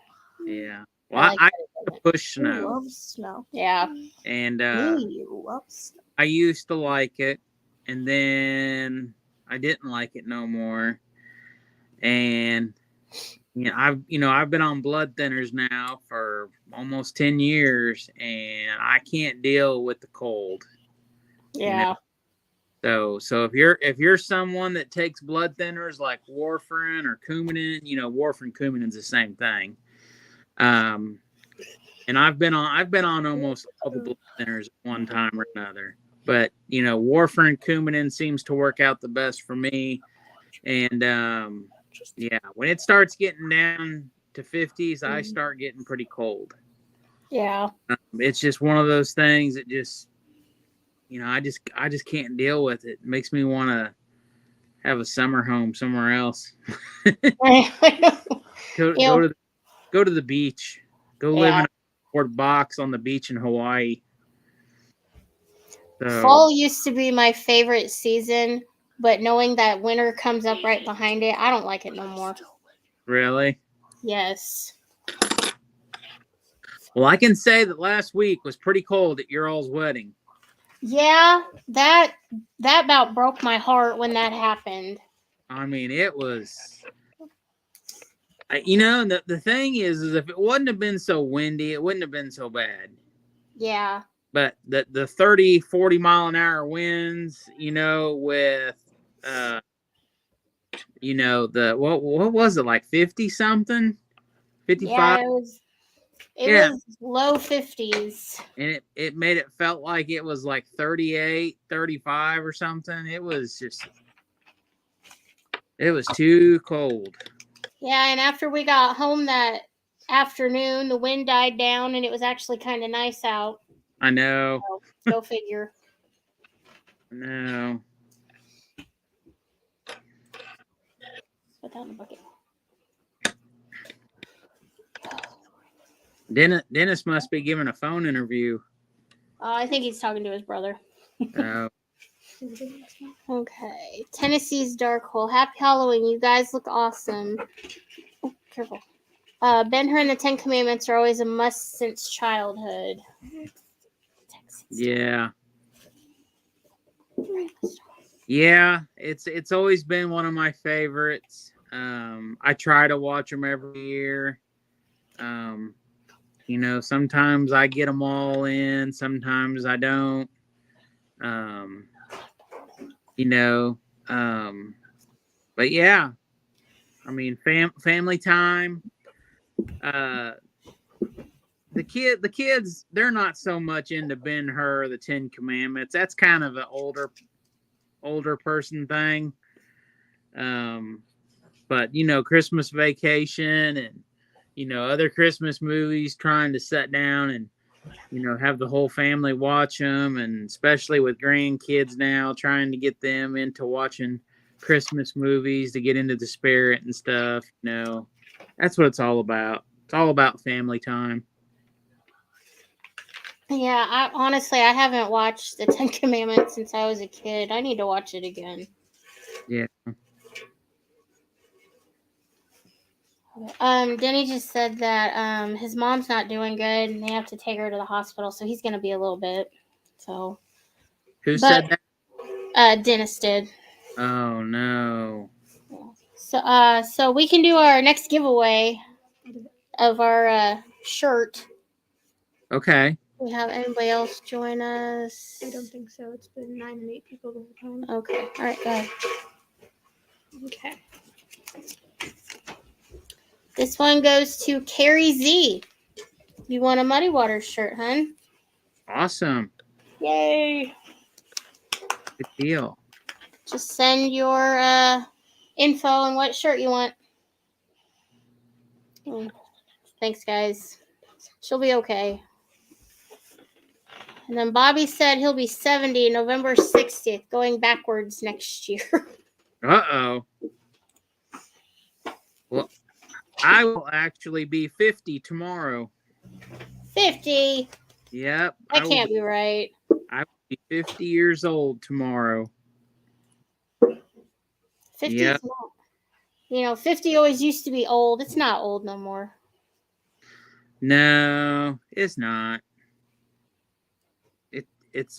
yeah. Well, I like I that it doesn't. push I snow, love snow. Yeah. and Me love snow. I used to like it, and then I didn't like it no more. And I've been on blood thinners now for almost 10 years, and I can't deal with the cold. Yeah. So if you're someone that takes blood thinners like warfarin or Coumadin, warfarin Coumadin's the same thing. And I've been on almost all the blood thinners at one time or another. But warfarin Coumadin seems to work out the best for me. And yeah, when it starts getting down to 50s, I start getting pretty cold. Yeah. It's just one of those things that just I just can't deal with it. It makes me want to have a summer home somewhere else. Go to the beach. Go live in a board box on the beach in Hawaii. So, fall used to be my favorite season, but knowing that winter comes up right behind it, I don't like it no more. really? Yes. Well, I can say that last week was pretty cold at your all's wedding. Yeah, that about broke my heart when that happened. I mean, it was. The thing is if it wouldn't have been so windy, it wouldn't have been so bad. Yeah. But the 30, 40 mile an hour winds, with the what was it, like 50 something? 55? Yeah, it was low 50s. And it made it felt like it was like 38, 35 or something. It was too cold. Yeah, and after we got home that afternoon, the wind died down and it was actually kind of nice out. I know. So, go figure. I know. Put that in the bucket. Dennis must be giving a phone interview. I think he's talking to his brother. Oh. Okay. Tennessee's Dark Hole. Happy Halloween. You guys look awesome. Oh, careful. Ben-Hur and the Ten Commandments are always a must since childhood. Yeah. Yeah, it's always been one of my favorites. I try to watch them every year. Sometimes I get them all in, sometimes I don't. But yeah, I mean, family time. The kids, they're not so much into Ben-Hur, the Ten Commandments. That's kind of an older person thing. But Christmas Vacation and other Christmas movies, trying to sit down and have the whole family watch them, and especially with grandkids now, trying to get them into watching Christmas movies to get into the spirit and stuff. That's what it's all about. It's all about family time. Yeah, I haven't watched the Ten Commandments since I was a kid. I need to watch it again. Yeah. Denny just said that his mom's not doing good and they have to take her to the hospital, so he's gonna be a little bit. So Who said that? Dennis did. Oh no. So we can do our next giveaway of our shirt. Okay. We have anybody else join us? I don't think so. It's been 9 and 8 people the whole time. Okay. All right, go ahead. Okay. This one goes to Carrie Z. You want a Muddy Waters shirt, hun? Awesome. Yay. Good deal. Just send your info and what shirt you want. Thanks, guys. She'll be okay. And then Bobby said he'll be 70 November 60th, going backwards next year. Uh-oh. Well, I will actually be 50 tomorrow. 50? Yep. That can't be right. I will be 50 years old tomorrow. 50 Yep. is not. 50 always used to be old. It's not old no more. No, it's not. It's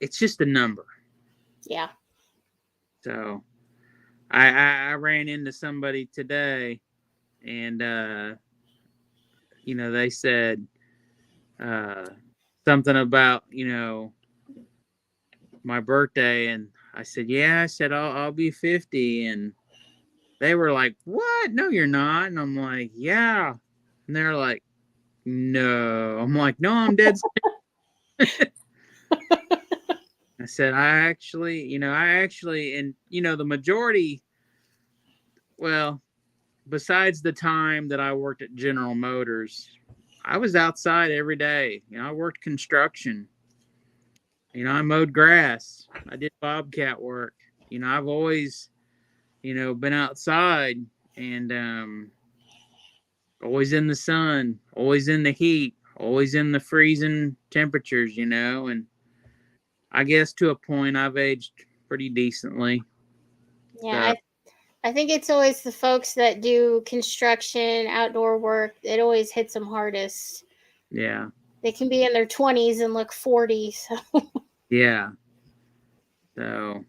it's just a number. Yeah. So I ran into somebody today, and they said something about my birthday, and I said, yeah. I said I'll be 50, and they were like, what? No, you're not. And I'm like, yeah. And they're like, no. I'm like, no, I'm dead. I said, I actually, and the majority, well, besides the time that I worked at General Motors, I was outside every day. I worked construction. I mowed grass. I did bobcat work. I've always, been outside, and always in the sun, always in the heat, always in the freezing temperatures, and I guess to a point I've aged pretty decently. Yeah, I think it's always the folks that do construction, outdoor work, it always hits them hardest. Yeah. They can be in their 20s and look 40. So. Yeah. So.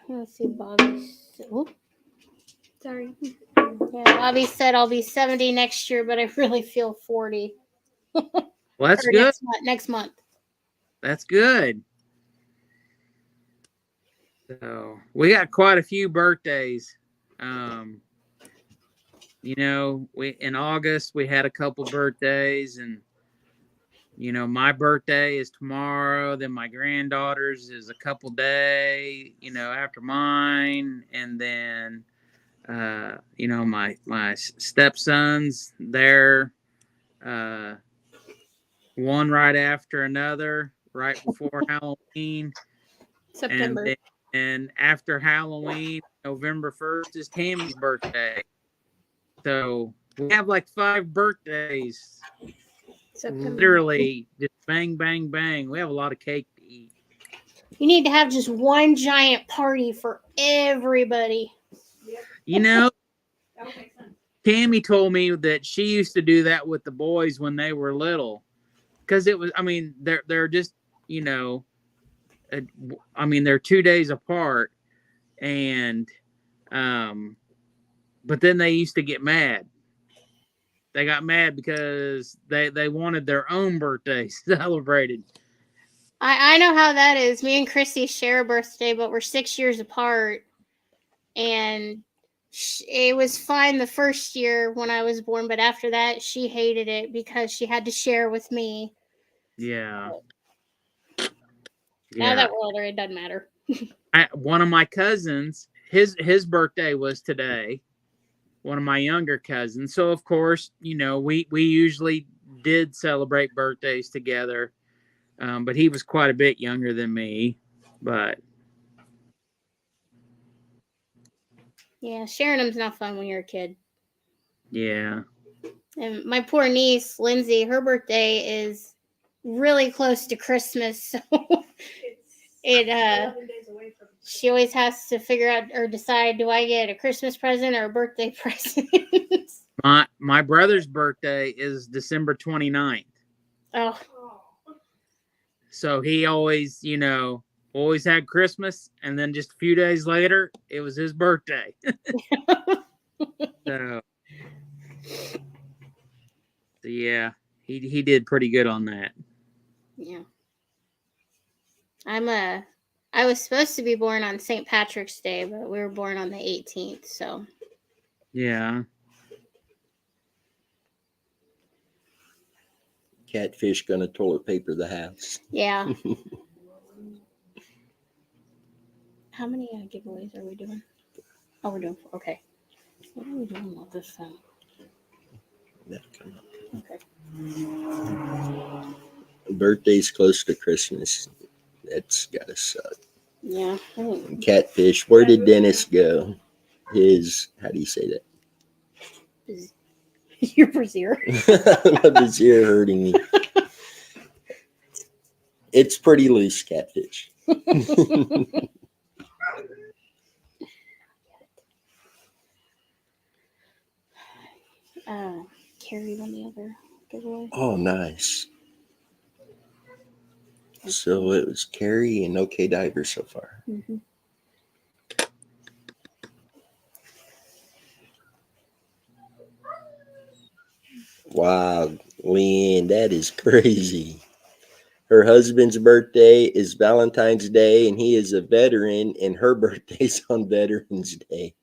Let's see, Bobby. Sorry. Yeah, Bobby said I'll be 70 next year, but I really feel 40. Well, that's or good. Next month. That's good. So we got quite a few birthdays. We in August we had a couple birthdays, and my birthday is tomorrow. Then my granddaughter's is a couple day, after mine, and then my stepsons, they're one right after another, right before Halloween. September. And after Halloween, November 1st is Tammy's birthday. So we have like 5 birthdays. September. Literally just bang, bang, bang. We have a lot of cake to eat. You need to have just one giant party for everybody. Tammy told me that she used to do that with the boys when they were little. Because they're just, they're 2 days apart, and but then they used to get mad. They got mad because they wanted their own birthday celebrated. I know how that is. Me and Chrissy share a birthday, but we're 6 years apart, and it was fine the first year when I was born, but after that she hated it because she had to share with me. Yeah. Now that we're older, it doesn't matter. One of my cousins, his birthday was today. One of my younger cousins. So of course, we usually did celebrate birthdays together. But he was quite a bit younger than me. But yeah, sharing them's not fun when you're a kid. Yeah. And my poor niece, Lindsay, her birthday is really close to Christmas, so she always has to figure out or decide, do I get a Christmas present or a birthday present? My brother's birthday is December 29th. Oh. So he always, always had Christmas, and then just a few days later, it was his birthday. So yeah, he did pretty good on that. Yeah. I was supposed to be born on St. Patrick's Day, but we were born on the 18th, so. Yeah. Catfish gonna toilet paper the house. Yeah. How many giveaways are we doing? Oh, we're doing 4. Okay. What are we doing with this thing? That'll come up. Okay. Birthday's close to Christmas. That's gotta suck. Yeah. And Catfish, where did Dennis go? How do you say that? Your brassiere. My brassiere hurting me. It's pretty loose, Catfish. Carrie won the other giveaway. Oh, nice. So it was Carrie and OK Diver so far. Mm-hmm. Wow, Leanne, that is crazy. Her husband's birthday is Valentine's Day, and he is a veteran, and her birthday's on Veterans Day.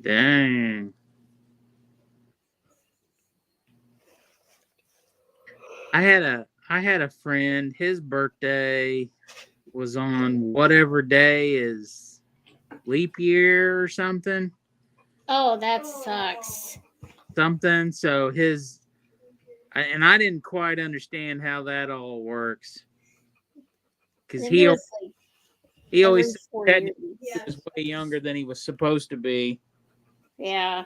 Dang. I had a friend, his birthday was on whatever day is leap year or something. Oh, that sucks. So I didn't quite understand how that all works. Because It he is like always every 4 said years. he was way younger than he was supposed to be. Yeah.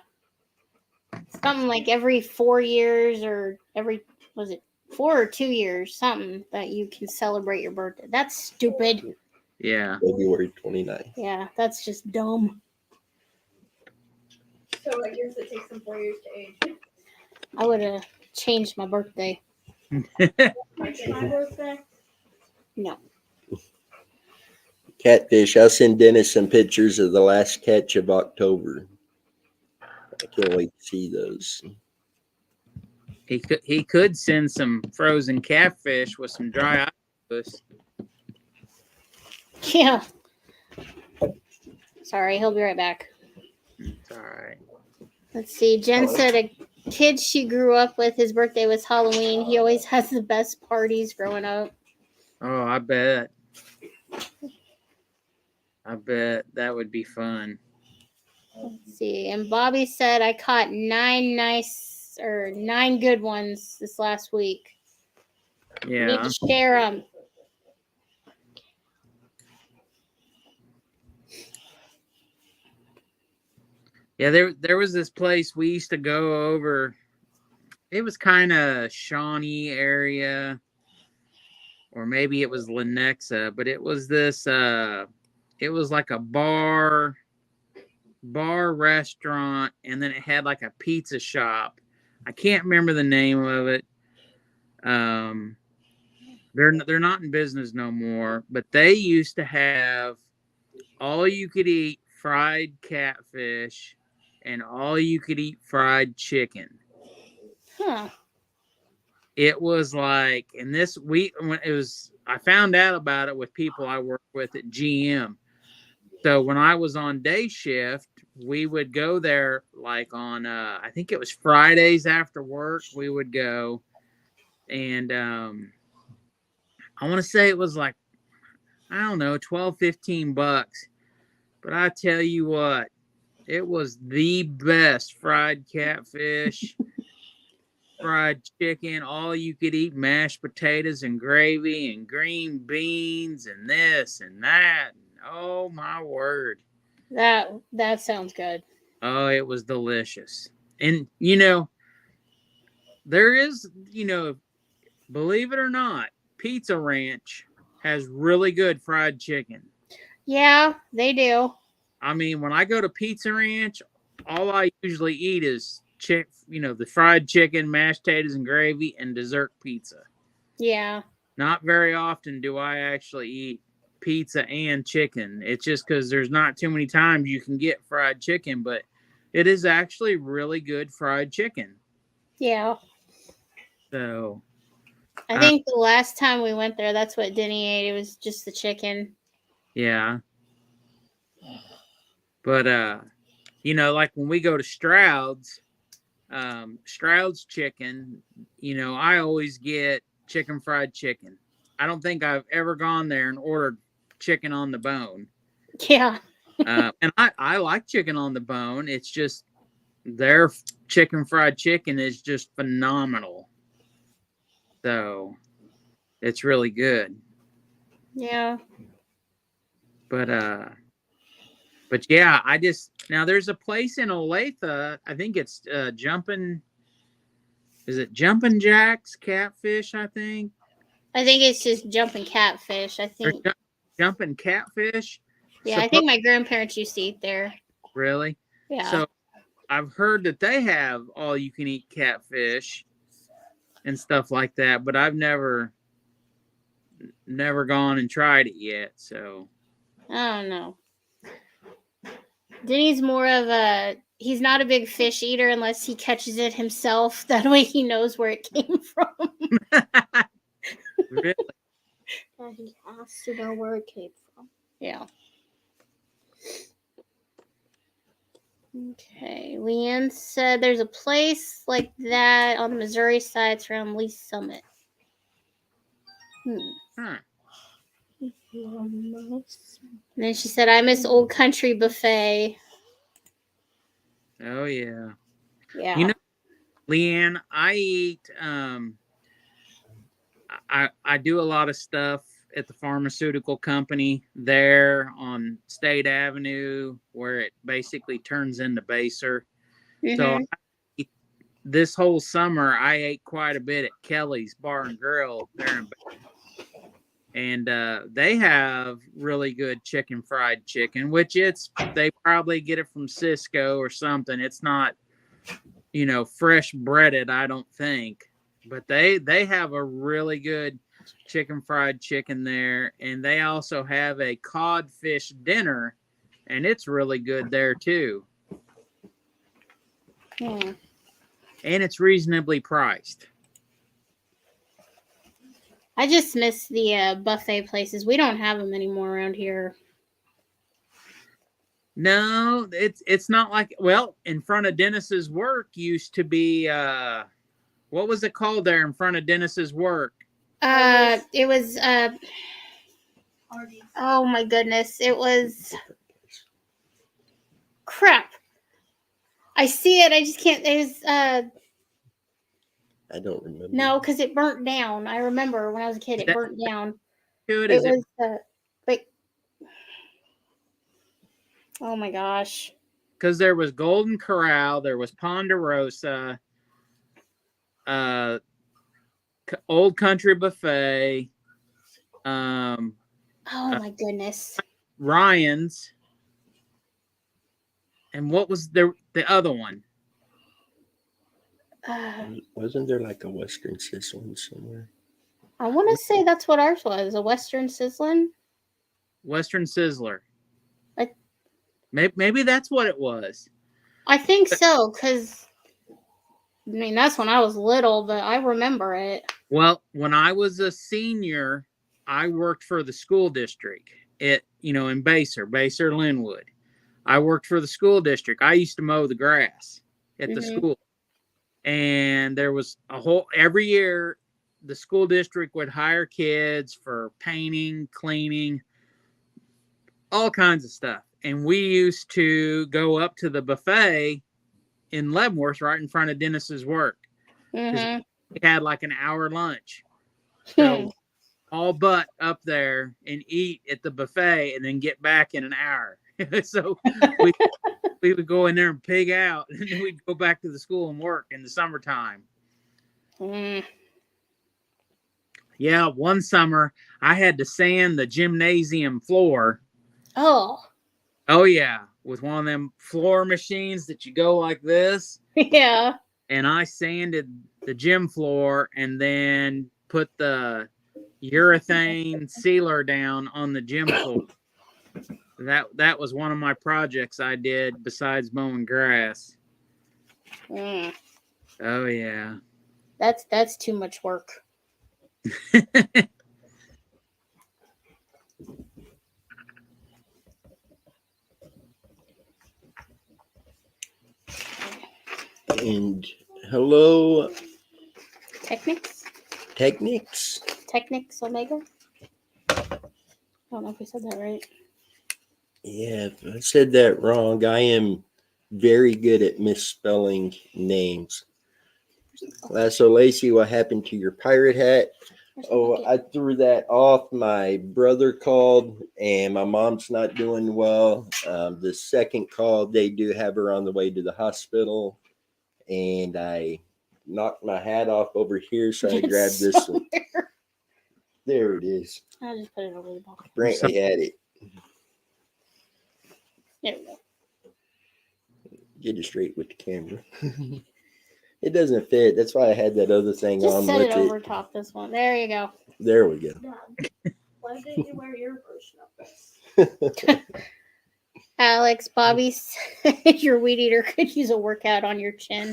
Something like every 4 years or was it 4 or 2 years? Something that you can celebrate your birthday. That's stupid. Yeah. February 29th. Yeah, that's just dumb. So I guess it takes them 4 years to age. I would have changed my birthday. My birthday? No. Catfish. I'll send Dennis some pictures of the last catch of October. I can't wait to see those. He could send some frozen catfish with some dry octopus. Yeah. Sorry, he'll be right back. It's all right. Let's see. Jen said a kid she grew up with, his birthday was Halloween. He always has the best parties growing up. Oh, I bet. I bet that would be fun. Let's see. And Bobby said I caught 9 good ones this last week. We need Yeah. to share them. Yeah, there was this place we used to go over. It was kind of Shawnee area, or maybe it was Lenexa, but it was this it was like a bar restaurant, and then it had like a pizza shop. I can't remember the name of it. They're not in business no more, but they used to have all you could eat fried catfish and all you could eat fried chicken. Huh. It was like, and this week when it was, I found out about it with people I work with at GM. So when I was on day shift, we would go there like on, I think it was Fridays after work, we would go. And I want to say it was like, I don't know, $12-15. But I tell you what, it was the best fried catfish, fried chicken, all you could eat, mashed potatoes and gravy and green beans and this and that. Oh my word. That sounds good. Oh, it was delicious. And there is, believe it or not, Pizza Ranch has really good fried chicken. Yeah, they do. I mean, when I go to Pizza Ranch, all I usually eat is the fried chicken, mashed potatoes and gravy, and dessert pizza. Yeah. Not very often do I actually eat pizza and chicken. It's just because there's not too many times you can get fried chicken, but it is actually really good fried chicken. Yeah. So I think the last time we went there, that's what Denny ate. It was just the chicken. Yeah. But like when we go to Stroud's chicken, I always get chicken fried chicken. I don't think I've ever gone there and ordered chicken on the bone. Yeah. And I like chicken on the bone. It's just their chicken fried chicken is just phenomenal. So it's really good. Yeah. But yeah, now there's a place in Olathe. I think it's Jumpin' Jack's Catfish, I think. I think it's just Jumping Catfish. I think. Jumpin' Catfish. Yeah, I think my grandparents used to eat there. Really? Yeah. So I've heard that they have all you can eat catfish and stuff like that, but I've never gone and tried it yet. So I don't know. Denny's more of a, he's not a big fish eater unless he catches it himself. That way he knows where it came from. really, He has to know where it came from. Yeah. Okay. Leanne said there's a place like that on the Missouri side. It's around Lee Summit. huh. And then she said, I miss Old Country Buffet. Oh yeah. Yeah. You know, Leanne, I eat. I do a lot of stuff at the pharmaceutical company there on State Avenue, where it basically turns into Baser. So this whole summer, I ate quite a bit at Kelly's Bar and Grill there in Baser. And they have really good fried chicken, which they probably get it from Cisco or something. It's not, fresh breaded, I don't think. But they have a really good fried chicken there, and they also have a codfish dinner, and it's really good there too. Hmm. And it's reasonably priced. I just miss the buffet places. We don't have them anymore around here. No, it's not like, well, in front of Dennis's work used to be what was it called there in front of Dennis's work? It was oh my goodness. It was crap. I see it. I just can't. It was I don't remember. no, because it burnt down. I remember when I was a kid, it burnt down. It It was like, oh my gosh. because there was Golden Corral, there was Ponderosa, Old Country Buffet, Oh my goodness. Ryan's, and what was the other one? Wasn't there like a Western Sizzling somewhere? I want to say that's what ours was, a Western Sizzling. Western Sizzler. I- Maybe that's what it was. I think so, because I mean that's when I was little, but I remember it. Well, when I was a senior, I worked for the school district in Baser Linwood. I worked for the school district. I used to mow the grass at the school. And there was every year the school district would hire kids for painting, cleaning, all kinds of stuff. And we used to go up to the buffet in Leavenworth right in front of Dennis's work. We had like an hour lunch. So all but up there and eat at the buffet and then get back in an hour. So we would go in there and pig out, and then we'd go back to the school and work in the summertime. Yeah, one summer I had to sand the gymnasium floor. Oh yeah, with one of them floor machines that you go like this. yeah. And I sanded the gym floor and then put the urethane sealer down on the gym floor. That was one of my projects I did besides mowing grass. Oh yeah. That's too much work. And hello, Technics Omega. I don't know if we said that right. Yeah, if I said that wrong, I am very good at misspelling names. So Lacey, what happened to your pirate hat? Oh, I threw that off. My brother called, and my mom's not doing well. The second call, they do have her on the way to the hospital, and I knocked my hat off over here, so I grabbed this one. There it is. I'll just put it over the ball. Brantley had it. There we go. Get it straight with the camera. It doesn't fit. That's why I had that other thing Just on set with it over top this one. There you go. There we go. Dad, why didn't you wear your version of this? Alex, Bobby said your weed eater could use a workout on your chin.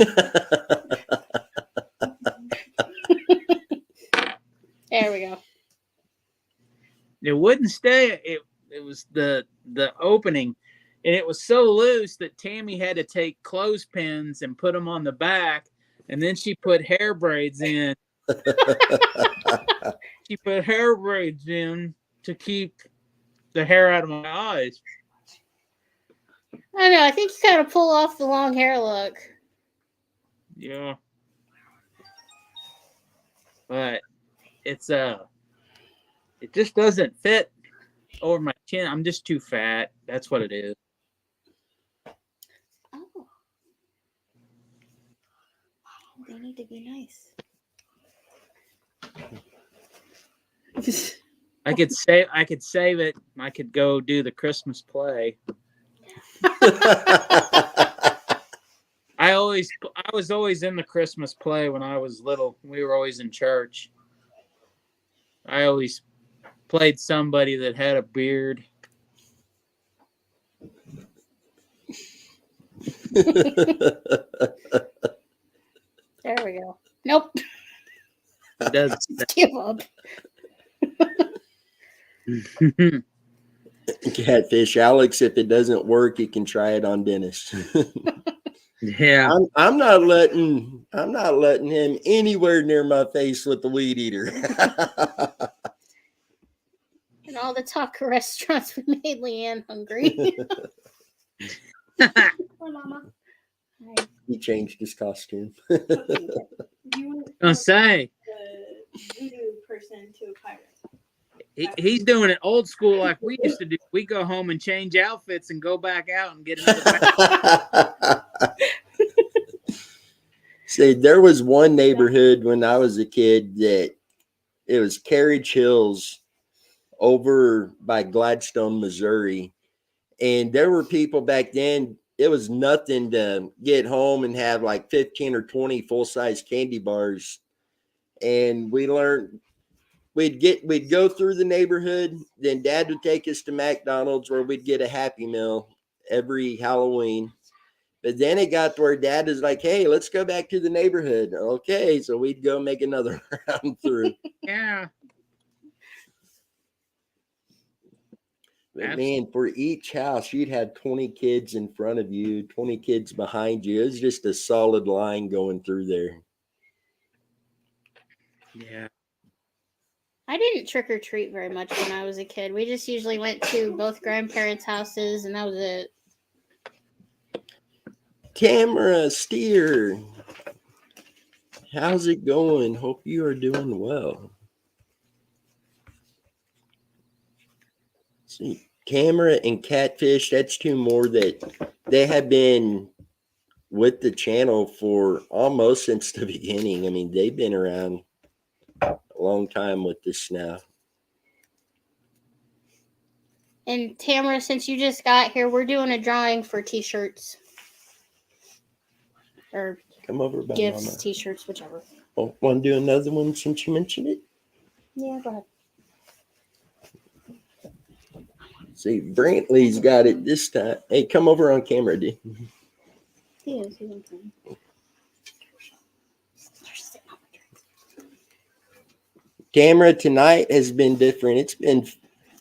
There we go. It wouldn't stay. It was the opening, and it was so loose that Tammy had to take clothespins and put them on the back, and then she put hair braids in. She put hair braids in to keep the hair out of my eyes. I know. I think you gotta pull off the long hair look. Yeah, but it's it just doesn't fit over my chin. I'm just too fat. That's what it is. Oh. They need to be nice. I could save it. I could go do the Christmas play. I was always in the Christmas play when I was little. We were always in church. I always played somebody that had a beard. There we go. Nope. It does. Give up. Catfish Alex, if it doesn't work, you can try it on Dennis. Yeah. I'm not letting him anywhere near my face with the weed eater. And all the taco restaurants we made Leanne hungry. Hi, Mama. Hi. He changed his costume. You Gonna say the voodoo person to a pirate. he's doing it old school like we used to do. We go home and change outfits and go back out and get another. See, there was one neighborhood when I was a kid that it was Carriage Hills over by Gladstone, Missouri. And there were people back then, it was nothing to get home and have like 15 or 20 full-size candy bars. And we learned we'd go through the neighborhood, then Dad would take us to McDonald's where we'd get a Happy Meal every Halloween. But then it got to where Dad was like, hey, let's go back to the neighborhood. Okay, so we'd go make another round through. Yeah. But man, for each house, you'd have 20 kids in front of you, 20 kids behind you. It was just a solid line going through there. Yeah. I didn't trick or treat very much when I was a kid. We just usually went to both grandparents' houses, and that was it. Tamara Steer, how's it going? Hope you are doing well. See, Tamara and Catfish, that's two more that they have been with the channel for almost since the beginning. I mean, they've been around a long time with this now. And Tamara, since you just got here, we're doing a drawing for t-shirts. Or Come over by gifts, Mama. t-shirts, whichever. Oh, want to do another one since you mentioned it? Yeah, go ahead. See, Brantley's got it this time. Hey, come over on camera, dude. He is. He's on time. Tamara, tonight has been different.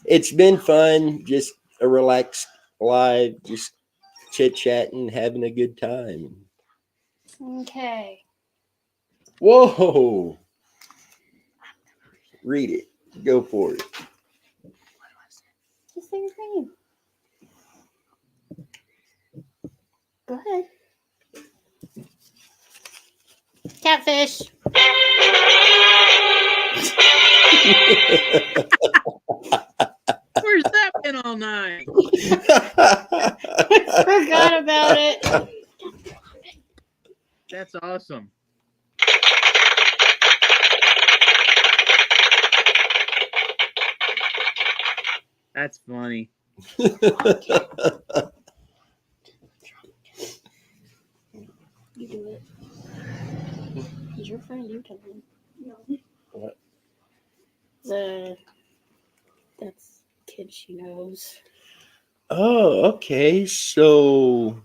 It's been fun, just a relaxed live, just chit-chatting, having a good time. Okay. Whoa. Read it. Go for it. Just say your name. Go ahead. Catfish. Where's that been all night? Forgot about it. That's awesome. That's funny. your friend. You tell him. No. What? That's kid she knows. Oh, okay. So,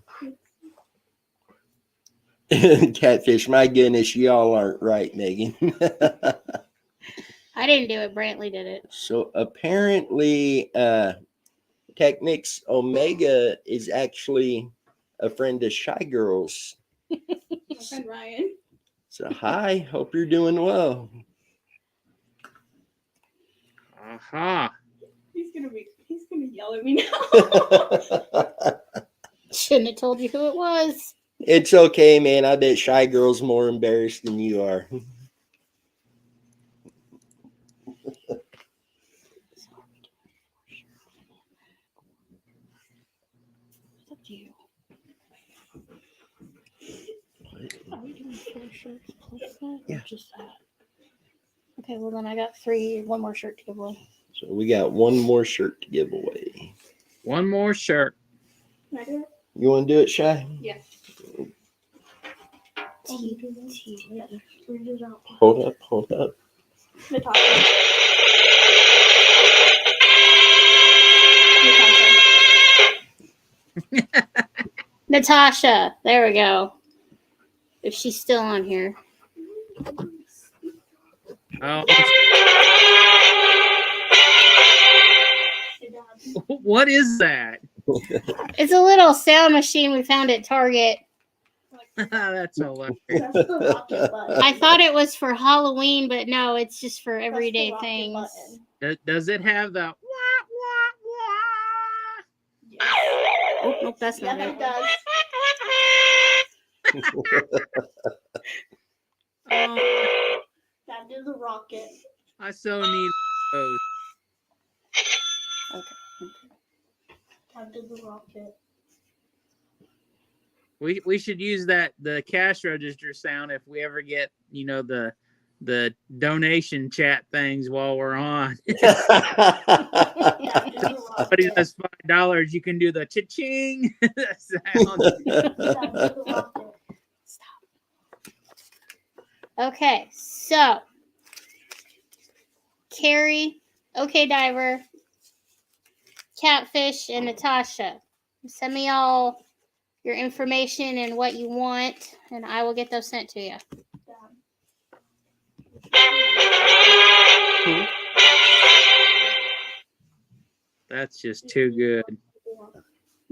Catfish, my goodness, y'all aren't right, Megan. I didn't do it. Brantley did it. So apparently, Technics Omega is actually a friend of Shy Girls. My friend Ryan. So hi, hope you're doing well. Aha. He's gonna yell at me now. Shouldn't have told you who it was. It's okay, man. I bet Shy Girl's more embarrassed than you are. It's up to you. Are we doing 4 shirts plus that? Yeah. Or just that? Okay, well then I got one more shirt to give away. So we got one more shirt to give away. One more shirt. Can I do it? You want to do it, Shy? Yeah. Hold up. Natasha. Natasha, there we go. If she's still on here. Oh, what is that? It's a little sound machine we found at Target. That's hilarious. That's the rocket button. I thought it was for Halloween, but no, it's just for That's the everyday rocket things. button. Does it have the wah, Yes. Oh, nope, that's Yeah, not it it. does. wah, wah? That did the rocket. I so need those. That did the rocket. We should use the cash register sound if we ever get the donation chat things while we're on. That did the Somebody rocket. does $5, you can do the cha-ching sound. That did the rocket. Okay, so Carrie, OK Diver, Catfish, and Natasha. Send me all your information and what you want, and I will get those sent to you. That's just too good.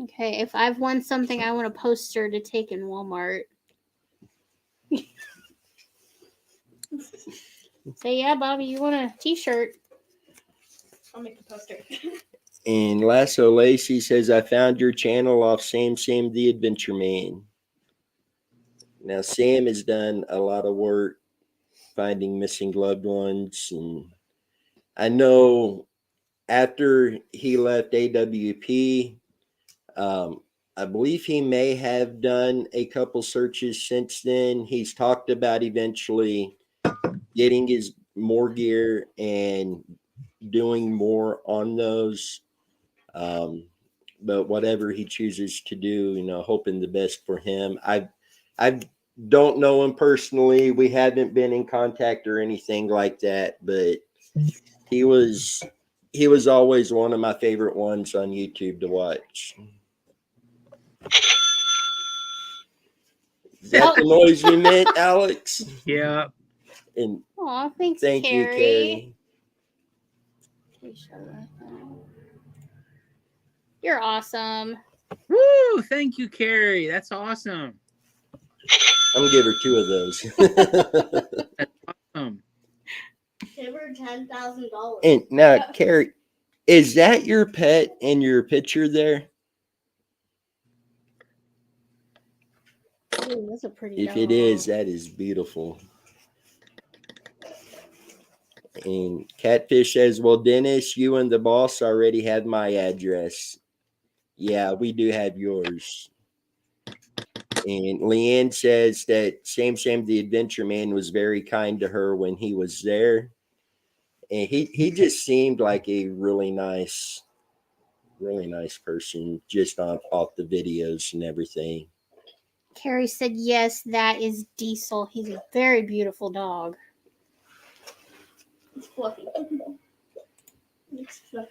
Okay, if I've won something, I want a poster to take in Walmart. Say, yeah, Bobby, you want a t-shirt? I'll make the poster. And Lasso Lacey says, I found your channel off Sam the Adventure Man. Now, Sam has done a lot of work finding missing loved ones. And I know after he left AWP, I believe he may have done a couple searches since then. He's talked about eventually getting his more gear and doing more on those. But whatever he chooses to do, hoping the best for him. I don't know him personally. We haven't been in contact or anything like that, but he was always one of my favorite ones on YouTube to watch. Is that the noise you meant, Alex? Yeah. And Aw, thanks, thank you, Carrie. Carrie. You're awesome. Woo! Thank you, Carrie. That's awesome. I'm gonna give her 2 of those. That's awesome. Give her $10,000. And now, Carrie, is that your pet in your picture there? Ooh, that's a pretty If dog. it is, that is beautiful. And Catfish says, well, Dennis, you and the boss already had my address. Yeah, we do have yours. And Leanne says that Sam the Adventure Man was very kind to her when he was there. And he just seemed like a really nice person just off the videos and everything. Carrie said, yes, that is Diesel. He's a very beautiful dog. It's fluffy. It's fluffy.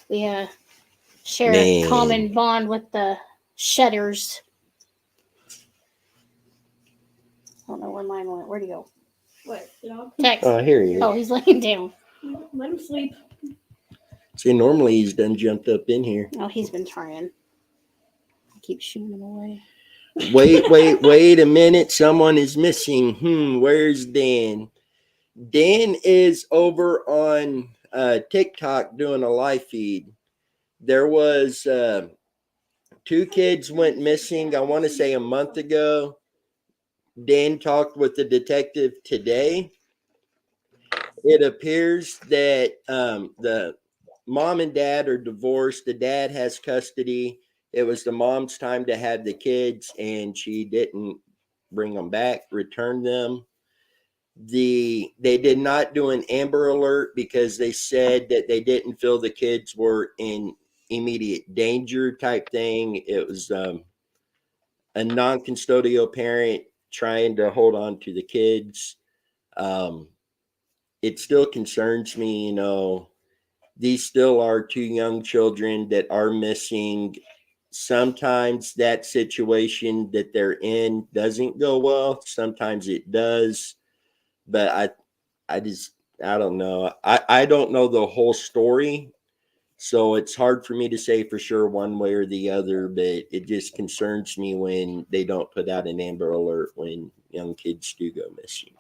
We share Man. a common bond with the Shedders. I don't know where mine went. Where'd he go? What? The dog? Text. Oh, here he is. Oh, he's laying down. Let him sleep. See, normally he's done jumped up in here. Oh, he's been trying. I keep shooing him away. Wait a minute. Someone is missing. Where's Dan? Dan is over on TikTok doing a live feed. There was 2 kids went missing, I want to say a month ago. Dan talked with the detective today. It appears that the mom and dad are divorced. The dad has custody. It was the mom's time to have the kids, and she didn't bring them back, return them. They did not do an Amber Alert because they said that they didn't feel the kids were in immediate danger type thing. It was a non-custodial parent trying to hold on to the kids. It still concerns me, these still are 2 young children that are missing. Sometimes that situation that they're in doesn't go well. Sometimes it does. But I don't know. I don't know the whole story. So it's hard for me to say for sure one way or the other, but it just concerns me when they don't put out an Amber Alert when young kids do go missing.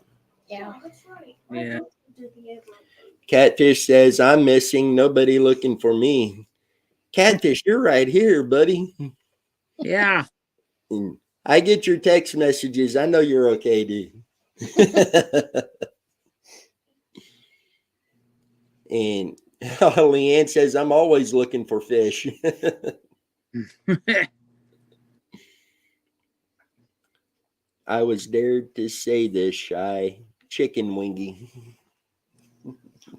Yeah. That's right. Yeah. Catfish says, I'm missing. Nobody looking for me. Catfish, you're right here, buddy. Yeah. And I get your text messages. I know you're okay, dude. And Leanne says, I'm always looking for fish. I was dared to say this, shy chicken wingy.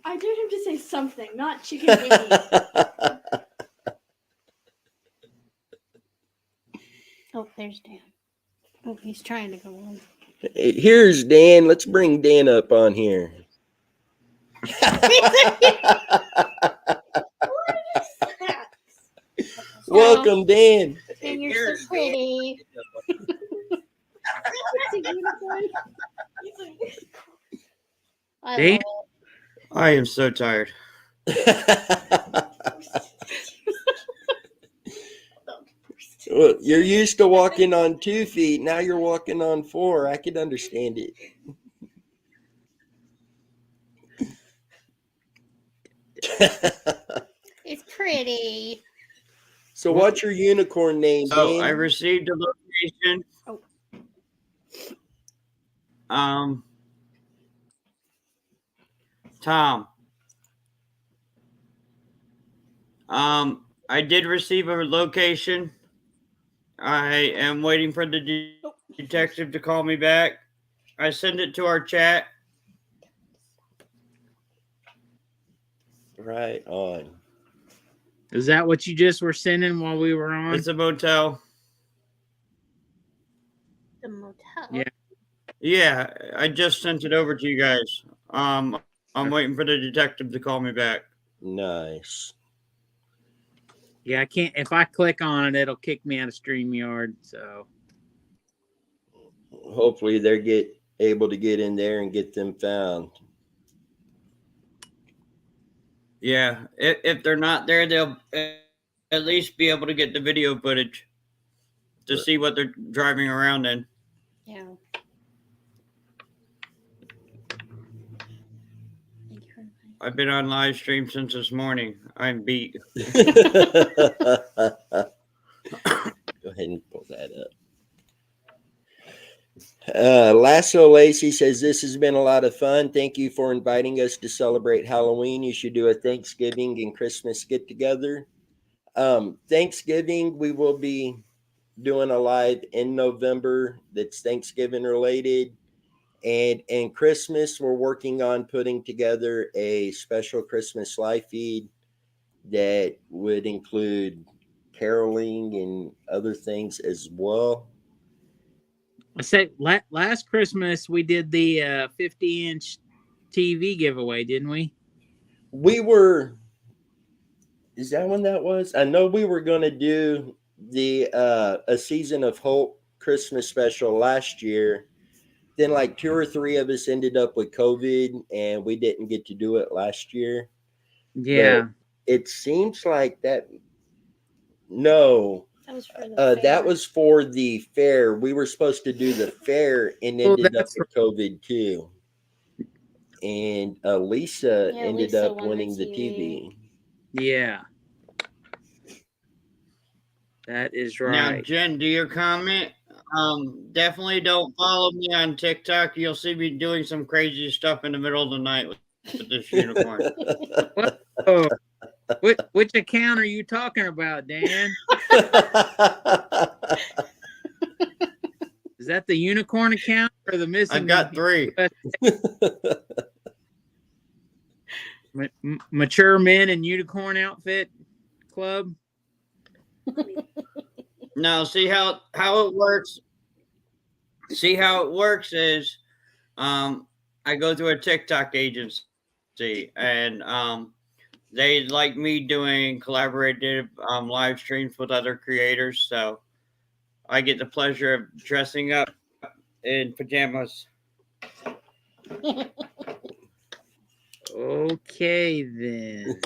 I dared him to say something, not chicken wingy. Oh, there's Dan. Oh, he's trying to go on. Here's Dan. Let's bring Dan up on here. Welcome, Dan. And you're so pretty. It's a unicorn. I Dan? love I am so tired. Well, you're used to walking on 2 feet. Now you're walking on 4. I could understand it. It's pretty. So what's your unicorn name, So Dan? I received a location. Tom. I did receive a location. I am waiting for the detective to call me back. I sent it to our chat. Right on. Is that what you just were sending while we were on? It's a motel. The motel. Yeah. Yeah, I just sent it over to you guys. I'm waiting for the detective to call me back. Nice. Yeah, I can't. If I click on it, it'll kick me out of StreamYard. So Hopefully they're able to get in there and get them found. Yeah, if they're not there, they'll at least be able to get the video footage to see what they're driving around in. Yeah. I've been on live stream since this morning. I'm beat. Go ahead and pull that up. Lasso Lacey says, this has been a lot of fun. Thank you for inviting us to celebrate Halloween. You should do a Thanksgiving and Christmas get together. Thanksgiving, we will be doing a live in November that's Thanksgiving related. And in Christmas, we're working on putting together a special Christmas live feed that would include caroling and other things as well. I say last Christmas we did the 50-inch TV giveaway, didn't we? We were. Is that when that was? I know we were going to do the A Season of Hope Christmas special last year. Then like 2 or 3 of us ended up with COVID, and we didn't get to do it last year. Yeah. But it seems like that. No, That was for the that fair. was for the fair. We were supposed to do the fair and Oh, ended up that's with COVID too. And Lisa Yeah, ended Lisa up won the winning the TV. TV. Yeah. That is Now, right. Jen, do your comment. Definitely don't follow me on TikTok. You'll see me doing some crazy stuff in the middle of the night with this unicorn. Oh, which account are you talking about, Dan? Is that the unicorn account or the missing? I've got 3. Mature men in unicorn outfit club. Now, see how it works. See how it works is, I go through a TikTok agency, and they like me doing collaborative live streams with other creators. So I get the pleasure of dressing up in pajamas. Okay, then.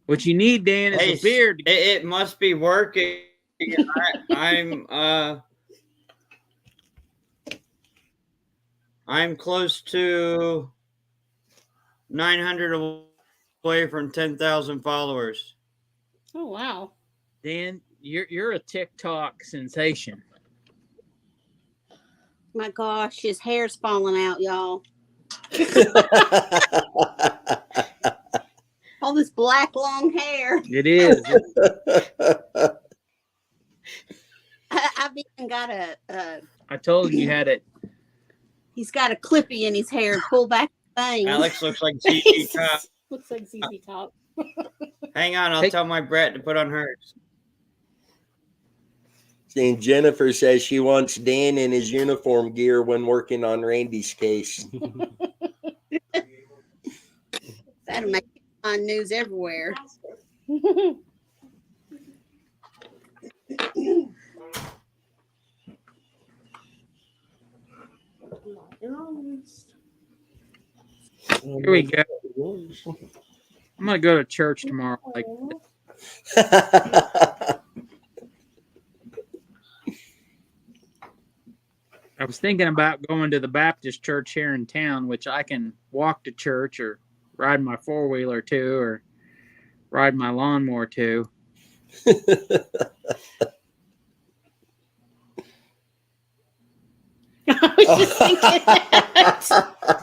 What you need, Dan, is Hey, a beard. it must be working. I'm close to 900 away from 10,000 followers. Oh wow. Dan, you're a TikTok sensation. My gosh, his hair's falling out, y'all. All this black long hair. It is. I've even got I told you had it. he's got a clippy in his hair, pull back the thing. Alex looks like ZZ Top. Looks like ZZ Top. Hang on, I'll Hey. tell my Brett to put on hers. And Jennifer says she wants Dan in his uniform gear when working on Randy's case. That'll make on news everywhere. Here we go. I'm gonna go to church tomorrow. Like, I was thinking about going to the Baptist church here in town, which I can walk to church or ride my 4-wheeler to or ride my lawnmower to. I was just thinking that.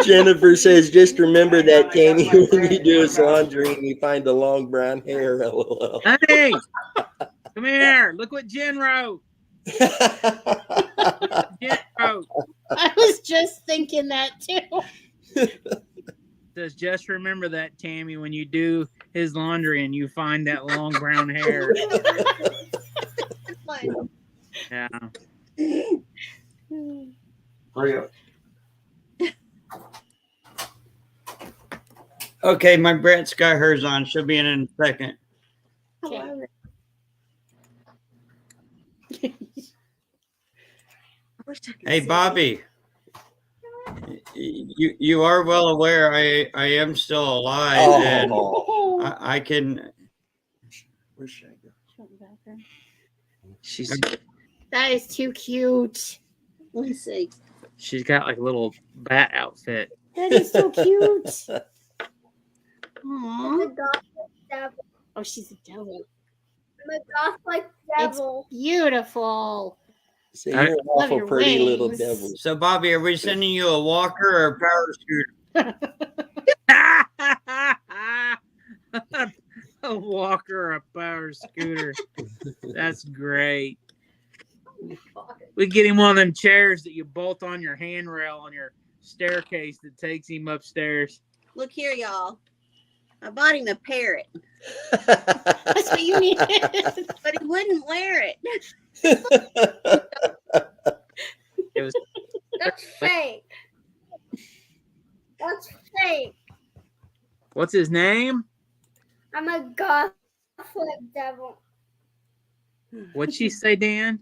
Jennifer says, just remember that, Tammy, when you do his laundry and you find the long brown hair. LOL. Honey, come here. Look what Jen wrote. Jen wrote. I was just thinking that too. Says, just remember that, Tammy, when you do his laundry and you find that long brown hair. Yeah. Okay, my Brett's got hers on. She'll be in a second. Okay. Hey, Bobby. You are well aware I am still alive, and I can. Where should I go? She's That is too cute. Let me see. she's got like a little bat outfit. That is so cute. Aww. Oh, she's a devil. I'm a goth like It's devil. beautiful. So you're an awful your pretty little wings. devil. So, Bobby, are we sending you a walker or a power scooter? A walker, a power scooter. That's great. We get him one of them chairs that you bolt on your handrail on your staircase that takes him upstairs. Look here, y'all. I bought him a parrot, That's what you needed. but he wouldn't wear it. It was That's fake. That's fake. what's his name? I'm a goth devil. What'd she say, Dan?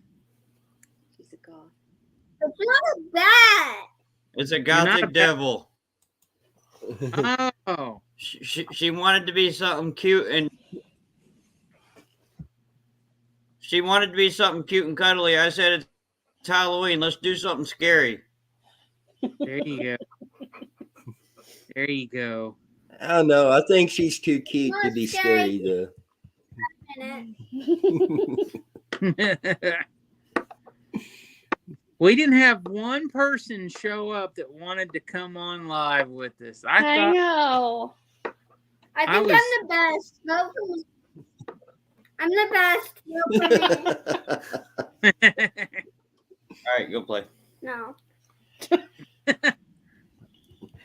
He's a goth. It's not a bat. It's a not gothic a bad- devil. Oh, She wanted to be something cute and cuddly. I said it's Halloween. Let's do something scary. there you go. There you go. I don't know. I think she's too cute to be Scary. scary, In it. though. We didn't have one person show up that wanted to come on live with us. I I thought know. I I think was- I'm the best. Vote for me. I'm the best. Vote for me. All right, go play. No.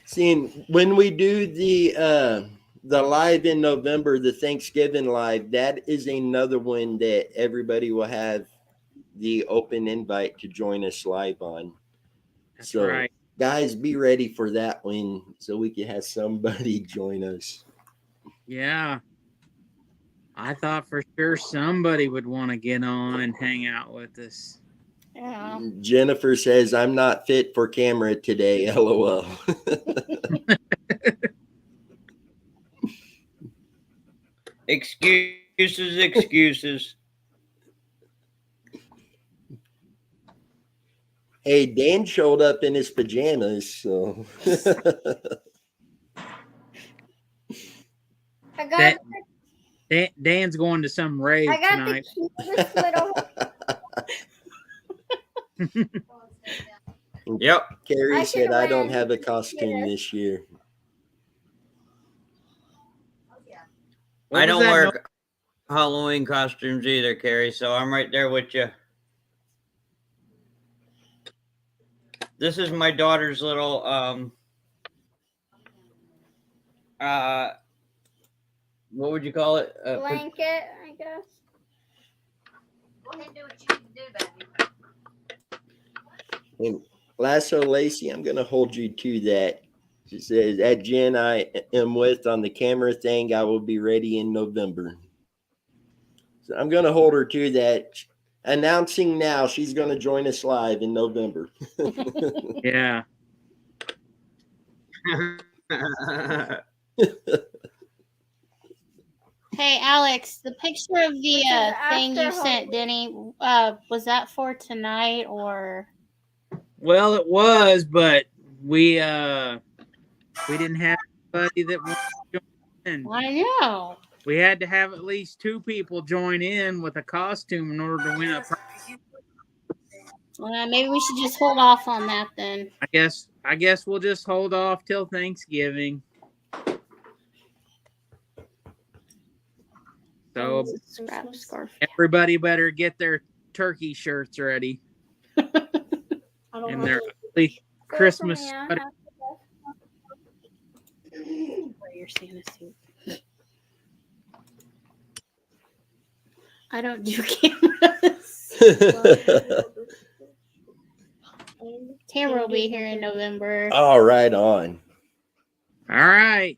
Seeing when we do the live in November, the Thanksgiving live, that is another one that everybody will have the open invite to join us live on. That's So, right. guys, be ready for that one so we can have somebody join us. Yeah. I thought for sure somebody would want to get on and hang out with us. Yeah. Jennifer says, I'm not fit for camera today. LOL. Excuses. Hey, Dan showed up in his pajamas, so I got Dan's going to some rave I got tonight. the cutest little. Yep. Carrie I said, should've I don't went have a to costume this. this year. What I was don't that wear noise? Halloween costumes either, Carrie, so I'm right there with you. This is my daughter's little what would you call it? Blanket, I guess. Go ahead and do what you need to do, baby. And Lasso Lacey, I'm going to hold you to that. She says, at Jen I am with on the camera thing, I will be ready in November. So I'm going to hold her to that. Announcing now, she's going to join us live in November. Yeah. Hey, Alex, the picture of the Which is thing after you sent, Halloween. Denny, was that for tonight or? Well, it was, but we didn't have anybody that wanted to join in. I know. We had to have at least 2 people join in with a costume in order to win a prize. Well, maybe we should just hold off on that then. I guess we'll just hold off till Thanksgiving. So Scrap scarf. everybody better get their turkey shirts ready I don't and know. their ugly Christmas Vote for me, I sweater. have Wear your Santa suit. I don't do cameras. Tamara will be here in November. All right, on. All right.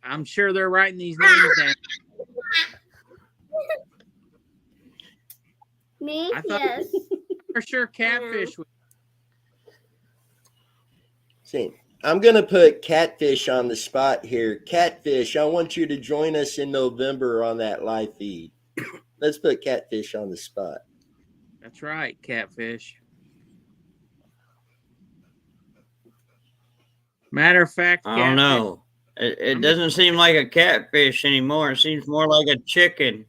I'm sure they're writing these names down. Me? I thought- Yes. For sure, Catfish was. See, I'm going to put Catfish on the spot here. Catfish, I want you to join us in November on that live feed. Let's put Catfish on the spot. That's right, Catfish. Matter of fact, I don't know. It doesn't seem like a catfish anymore. It seems more like a chicken.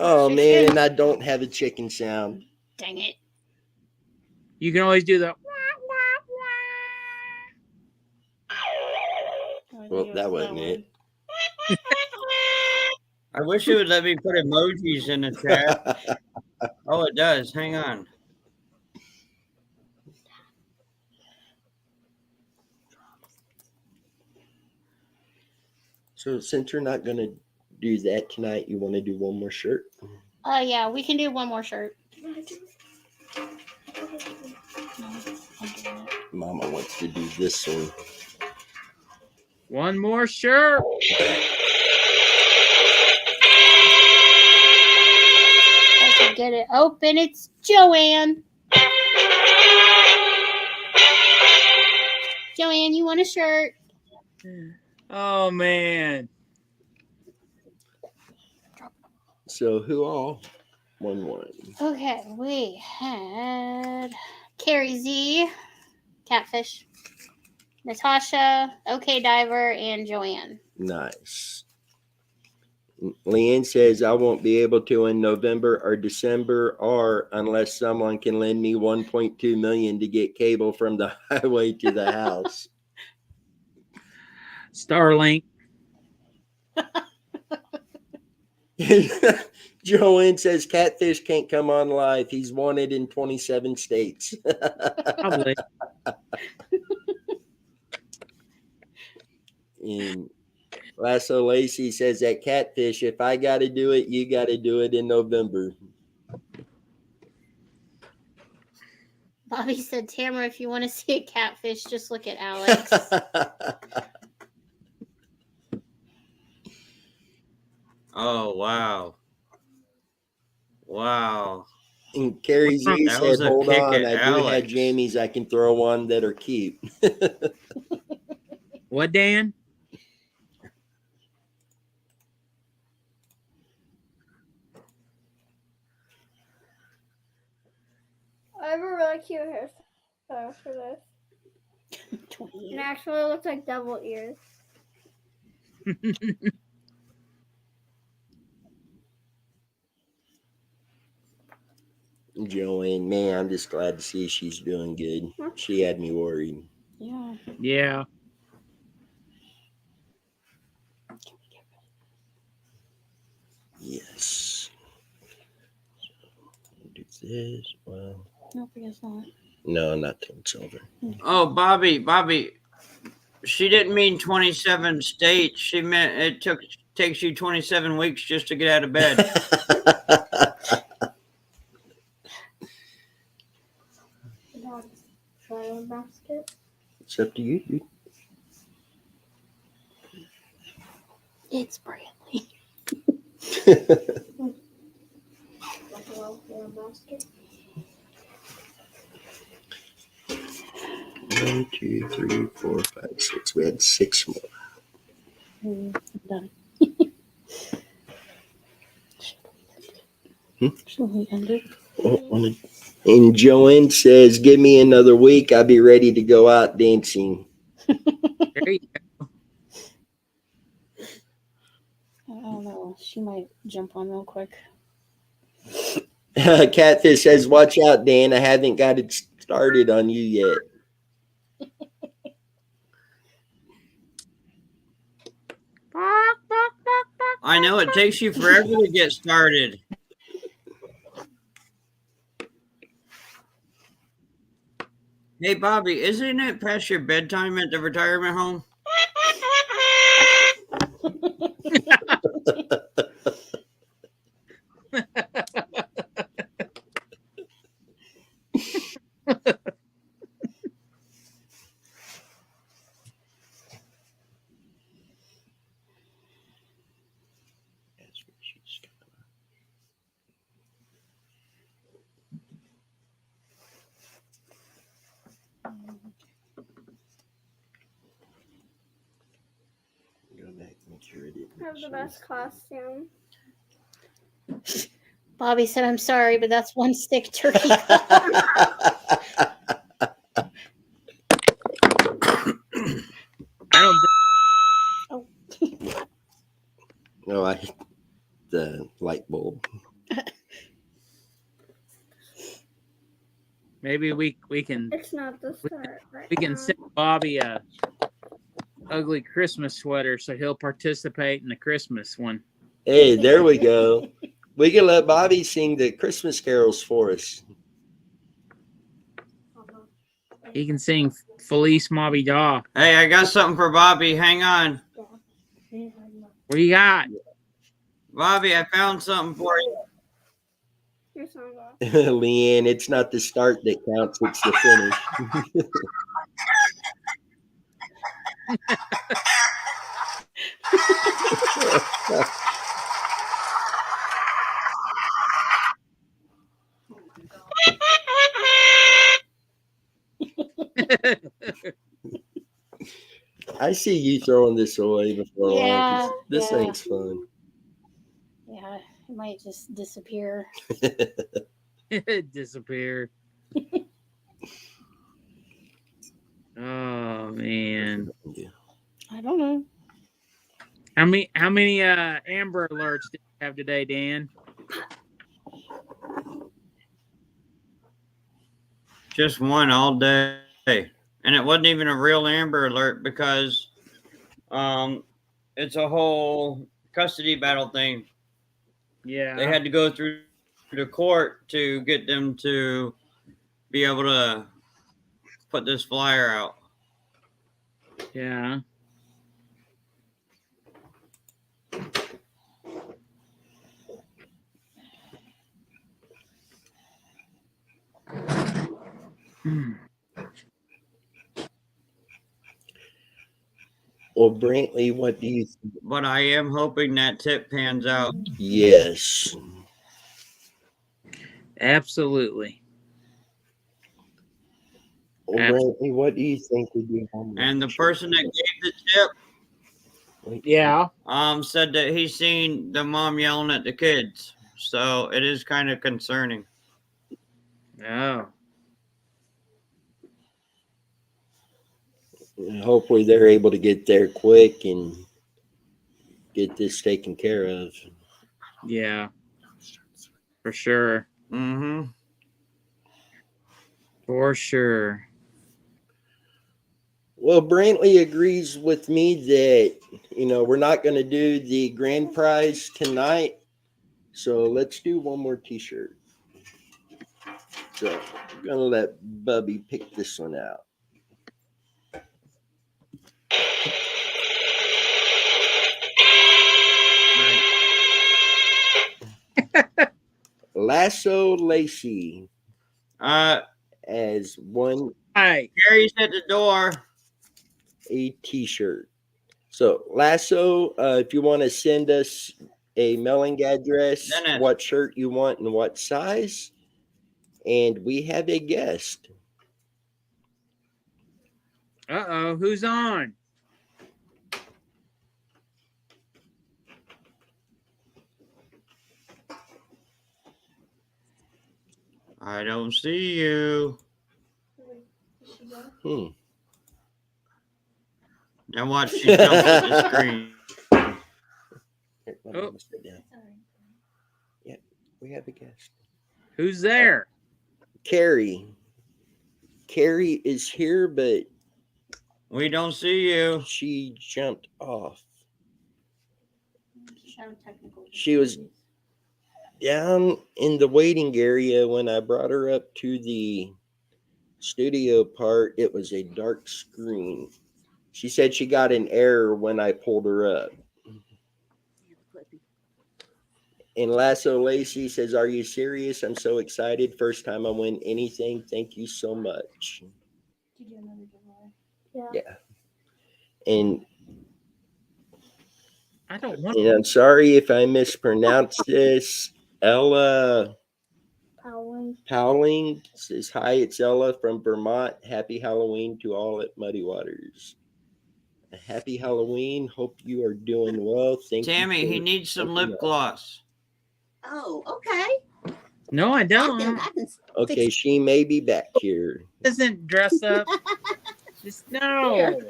Oh, man, and I don't have a chicken sound. Dang it. You can always do the. Well, that wasn't it. I wish it would let me put emojis in the chat. Oh, it does. Hang on. So since we're not gonna do that tonight, you want to do one more shirt? Yeah, we can do one more shirt. Mama wants to do this one. One more shirt. I can get it open. It's Joanne. Joanne, you want a shirt? Oh man. So who all won one? Okay, we had Carrie Z, Catfish, Natasha, OK Diver, and Joanne. Nice. Leanne says I won't be able to in November or December, or unless someone can lend me 1.2 million to get cable from the highway to the house. Starlink. Joanne says Catfish can't come on live. He's wanted in 27 states. Probably. And Lasso Lacey says that Catfish, if I got to do it, you got to do it in November. Bobby said, Tamara, if you want to see a catfish, just look at Alex. Oh wow. Wow. And Carrie Z That said, was a hold pick on, at I do have Alex. jammies I can throw on that are cute. What, Dan? I have a really cute hairstyle for this. 20. It actually looks like double ears. Joanne, man, I'm just glad to see she's doing good. She had me worried. Yeah. Yeah. Yes. Do this. Well, Nope, I guess not. no, not till it's over. Oh, Bobby. She didn't mean 27 states. She meant it takes you 27 weeks just to get out of bed. Basket. It's up to you, dude. It's Bradley. Basket. 1, 2, 3, 4, 5, 6. We had 6 more. I'm done. Should we end it? Oh, and Joanne says, give me another week. I'll be ready to go out dancing. There you go. I don't know. She might jump on real quick. Catfish says, watch out, Dan. I haven't got it started on you yet. I know it takes you forever to get started. Hey, Bobby, isn't it past your bedtime at the retirement home? Go back, make sure it didn't I have the best costume. Bobby said, I'm sorry, but that's one stick turkey. I don't. No, I hit the light bulb. Maybe we can It's not the start right we can now. send Bobby a ugly Christmas sweater so he'll participate in the Christmas one. Hey, there we go. We can let Bobby sing the Christmas carols for us. He can sing Felice Mobby Daw. Hey, I got something for Bobby. Hang on. What you got? Bobby, I found something for you. Here's some of ours. Leanne, it's not the start that counts, it's the finish. I see you throwing this away before long. 'Cause this Yeah. thing's fun. Yeah, it might just disappear. It disappeared. Oh man. Yeah. I don't know. How many Amber Alerts did you have today, Dan? Just one all day. And it wasn't even a real Amber Alert because it's a whole custody battle thing. Yeah. They had to go through the court to get them to be able to put this flyer out. Yeah. Well, Brantley, what do you think? But I am hoping that tip pans out. Yes. Absolutely. Well, Brantley, what do you think would be on that And the shirt? person that gave the tip Yeah. said that he's seen the mom yelling at the kids. So it is kind of concerning. Oh. Hopefully they're able to get there quick and get this taken care of. Yeah. For sure. Mm-hmm. For sure. Well, Brantley agrees with me that, we're not going to do the grand prize tonight. So let's do one more t-shirt. So I'm going to let Bubby pick this one out. Lasso Lacey as one Hi. Gary's at the door. a t-shirt. So Lasso, if you want to send us a mailing address, Dennis. what shirt you want and what size, and we have a guest. Uh-oh. Who's on? I don't see you. Now watch, she jumps at the screen. Oh. Yeah, we have a guest. Who's there? Carrie. Carrie is here, but We don't see you. she jumped off. She was down in the waiting area when I brought her up to the studio part. It was a dark screen. She said she got an error when I pulled her up. And Lasso Lacey says, "Are you serious? I'm so excited. First time I win anything. Thank you so much." Yeah. And I don't want I'm sorry if I mispronounced this. Ella Powling says, "Hi, it's Ella from Vermont. Happy Halloween to all at Muddy Waters." A happy Halloween. Hope you are doing well. Thank Tammy, you. he needs some lip gloss. Oh, okay. No, I don't. I can Okay, she may be back here. Doesn't dress up. Just no.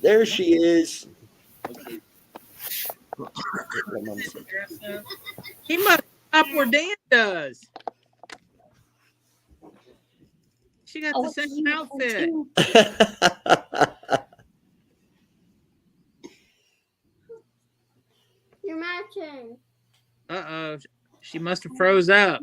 There she is. Okay. Doesn't dress up. He must stop where Dan does. She got the same outfit. You're matching. Uh-oh. She must have froze up.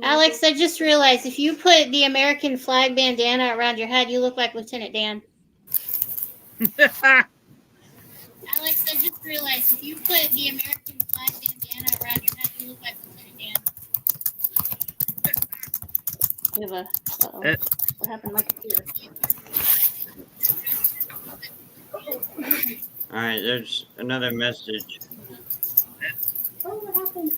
Alex, I just realized if you put the American flag bandana around your head, you look like Lieutenant Dan. Alex, I just realized if you put the American flag bandana around your head, you look like Lieutenant Dan. We have a. Uh-oh. What happened to my computer? All right, there's another message. Oh, what happened?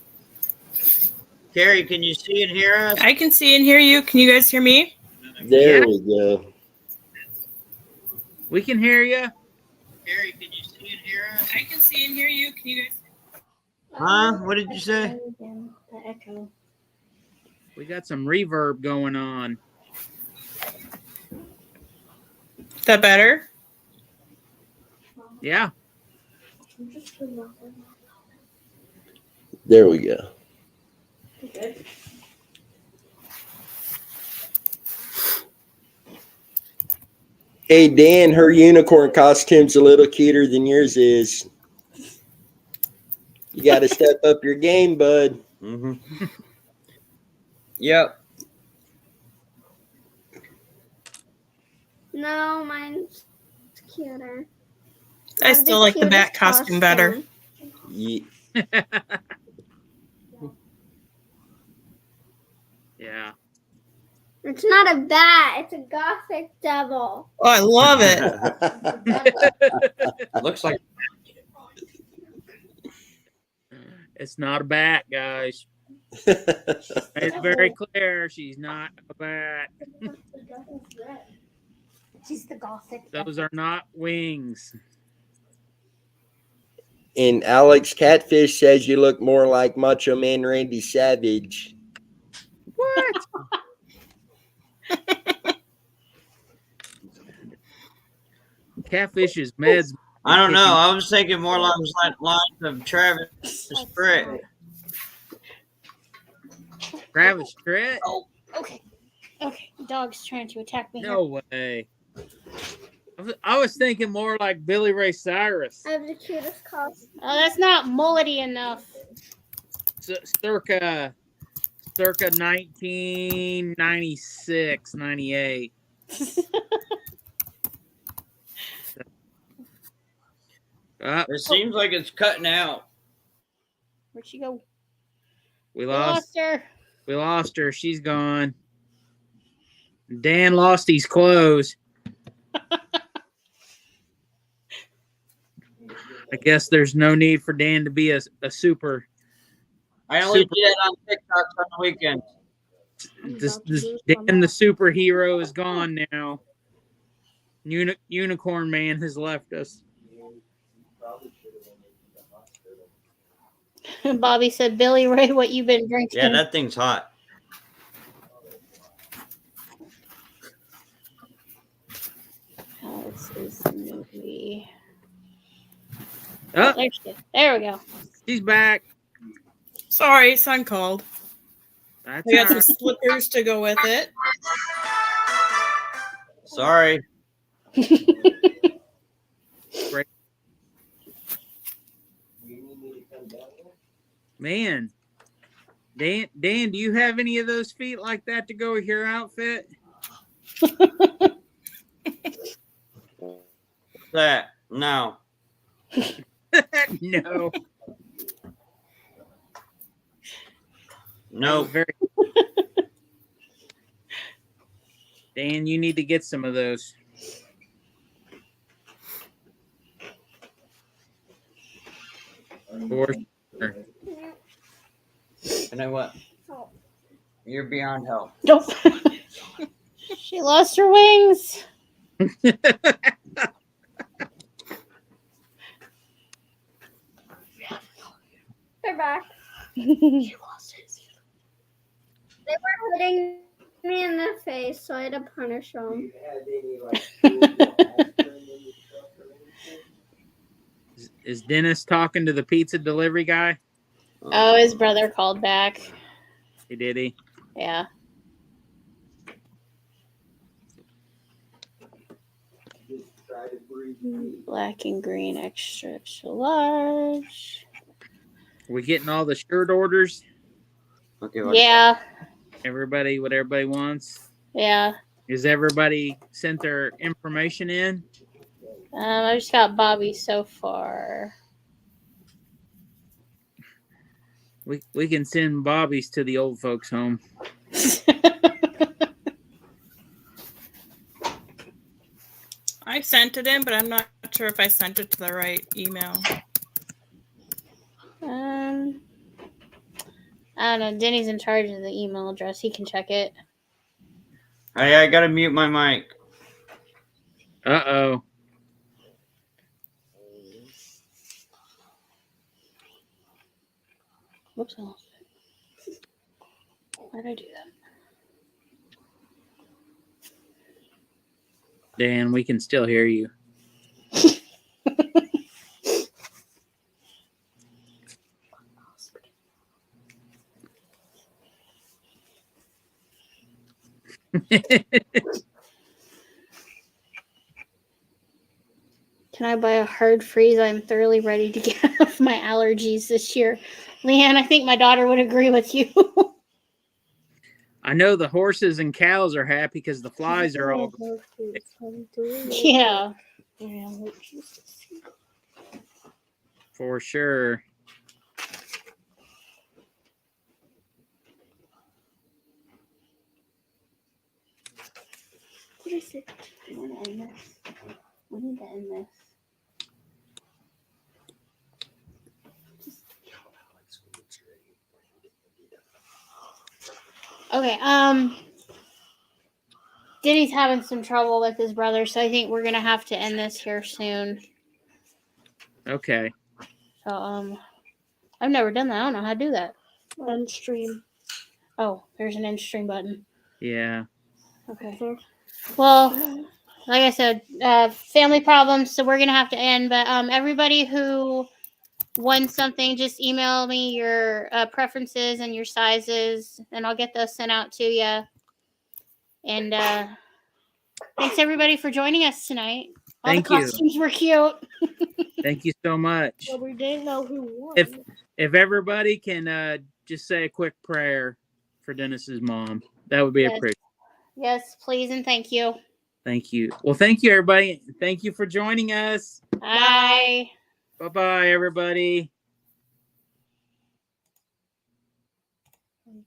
Carrie, can you see and hear us? I can see and hear you. Can you guys hear me? There Yeah. we go. We can hear you. Carrie, can you see and hear us? I can see and hear you. Can you guys? Huh? What did you say? The echo. We got some reverb going on. Is that better? Yeah. There we go. Hey, Dan, her unicorn costume's a little cuter than yours is. You got to step up your game, bud. Mm-hmm. Yep. No, mine's cuter. I have still the like the bat cutest costume better. costume. Yeah. It's not a bat. It's a gothic devil. Oh, I love it. Looks like It's not a bat, guys. It's very clear she's not a bat. She's the gothic. Those are not wings. And Alex Catfish says you look more like Macho Man Randy Savage. What? Catfish is meds. I don't know. I was thinking more along the lines of Travis Tritt. Travis Tritt? Oh, okay. Okay. The dog's trying to attack me. No way. I was thinking more like Billy Ray Cyrus. I have the cutest costume. Oh, that's not mullety enough. Circa 1996, 98. It seems like it's cutting out. Where'd she go? We We lost lost her. We lost her. She's gone. Dan lost his clothes. I guess there's no need for Dan to be a super. I only do that on TikToks on the weekend. This Dan the superhero is gone now. Unicorn Man has left us. Bobby said, Billy Ray, what you been drinking? Yeah, that thing's hot. Alex is the movie. Oh, There we go. she's back. Sorry, son called. That's We got all some slippers to go with it. Sorry. right. Man, Dan, do you have any of those feet like that to go with your outfit? That no. No. No. Very. Dan, you need to get some of those. For sure. You know what? You're beyond help. Nope. She lost her wings. They're back. She lost his. They were hitting me in the face, so I had to punish them. Is Dennis talking to the pizza delivery guy? Oh, his brother called back. Did he? Yeah. Black and green, extra large. We getting all the shirt orders? Okay. Yeah. Everybody, what everybody wants? Yeah. Is everybody sent their information in? I just got Bobby so far. We can send Bobbies to the old folks home. I sent it in, but I'm not sure if I sent it to the right email. I don't know. Denny's in charge of the email address. He can check it. Hey, I gotta mute my mic. Uh-oh. Whoops. I lost it. Why did I do that? Dan, we can still hear you. Can I buy a hard freeze? I'm thoroughly ready to get off my allergies this year. Leanne, I think my daughter would agree with you. I know the horses and cows are happy because the flies are all gone. Yeah. For sure. What is it? I want to end this. We need to end this. Okay, Denny's having some trouble with his brother, so I think we're gonna have to end this here soon. Okay. So, I've never done that. I don't know how to do that. End stream. Oh, there's an end stream button. Yeah. Okay. Well, like I said, family problems, so we're gonna have to end. But everybody who won something, just email me your preferences and your sizes, and I'll get those sent out to you. And thanks everybody for joining us tonight. All Thank the you. costumes were cute. Thank you so much. But we didn't know who won. If everybody can just say a quick prayer for Dennis's mom, that would be Yes. appreciated. Yes, please and thank you. Thank you. Well, thank you, everybody. Thank you for joining us. Bye. Bye-bye, everybody.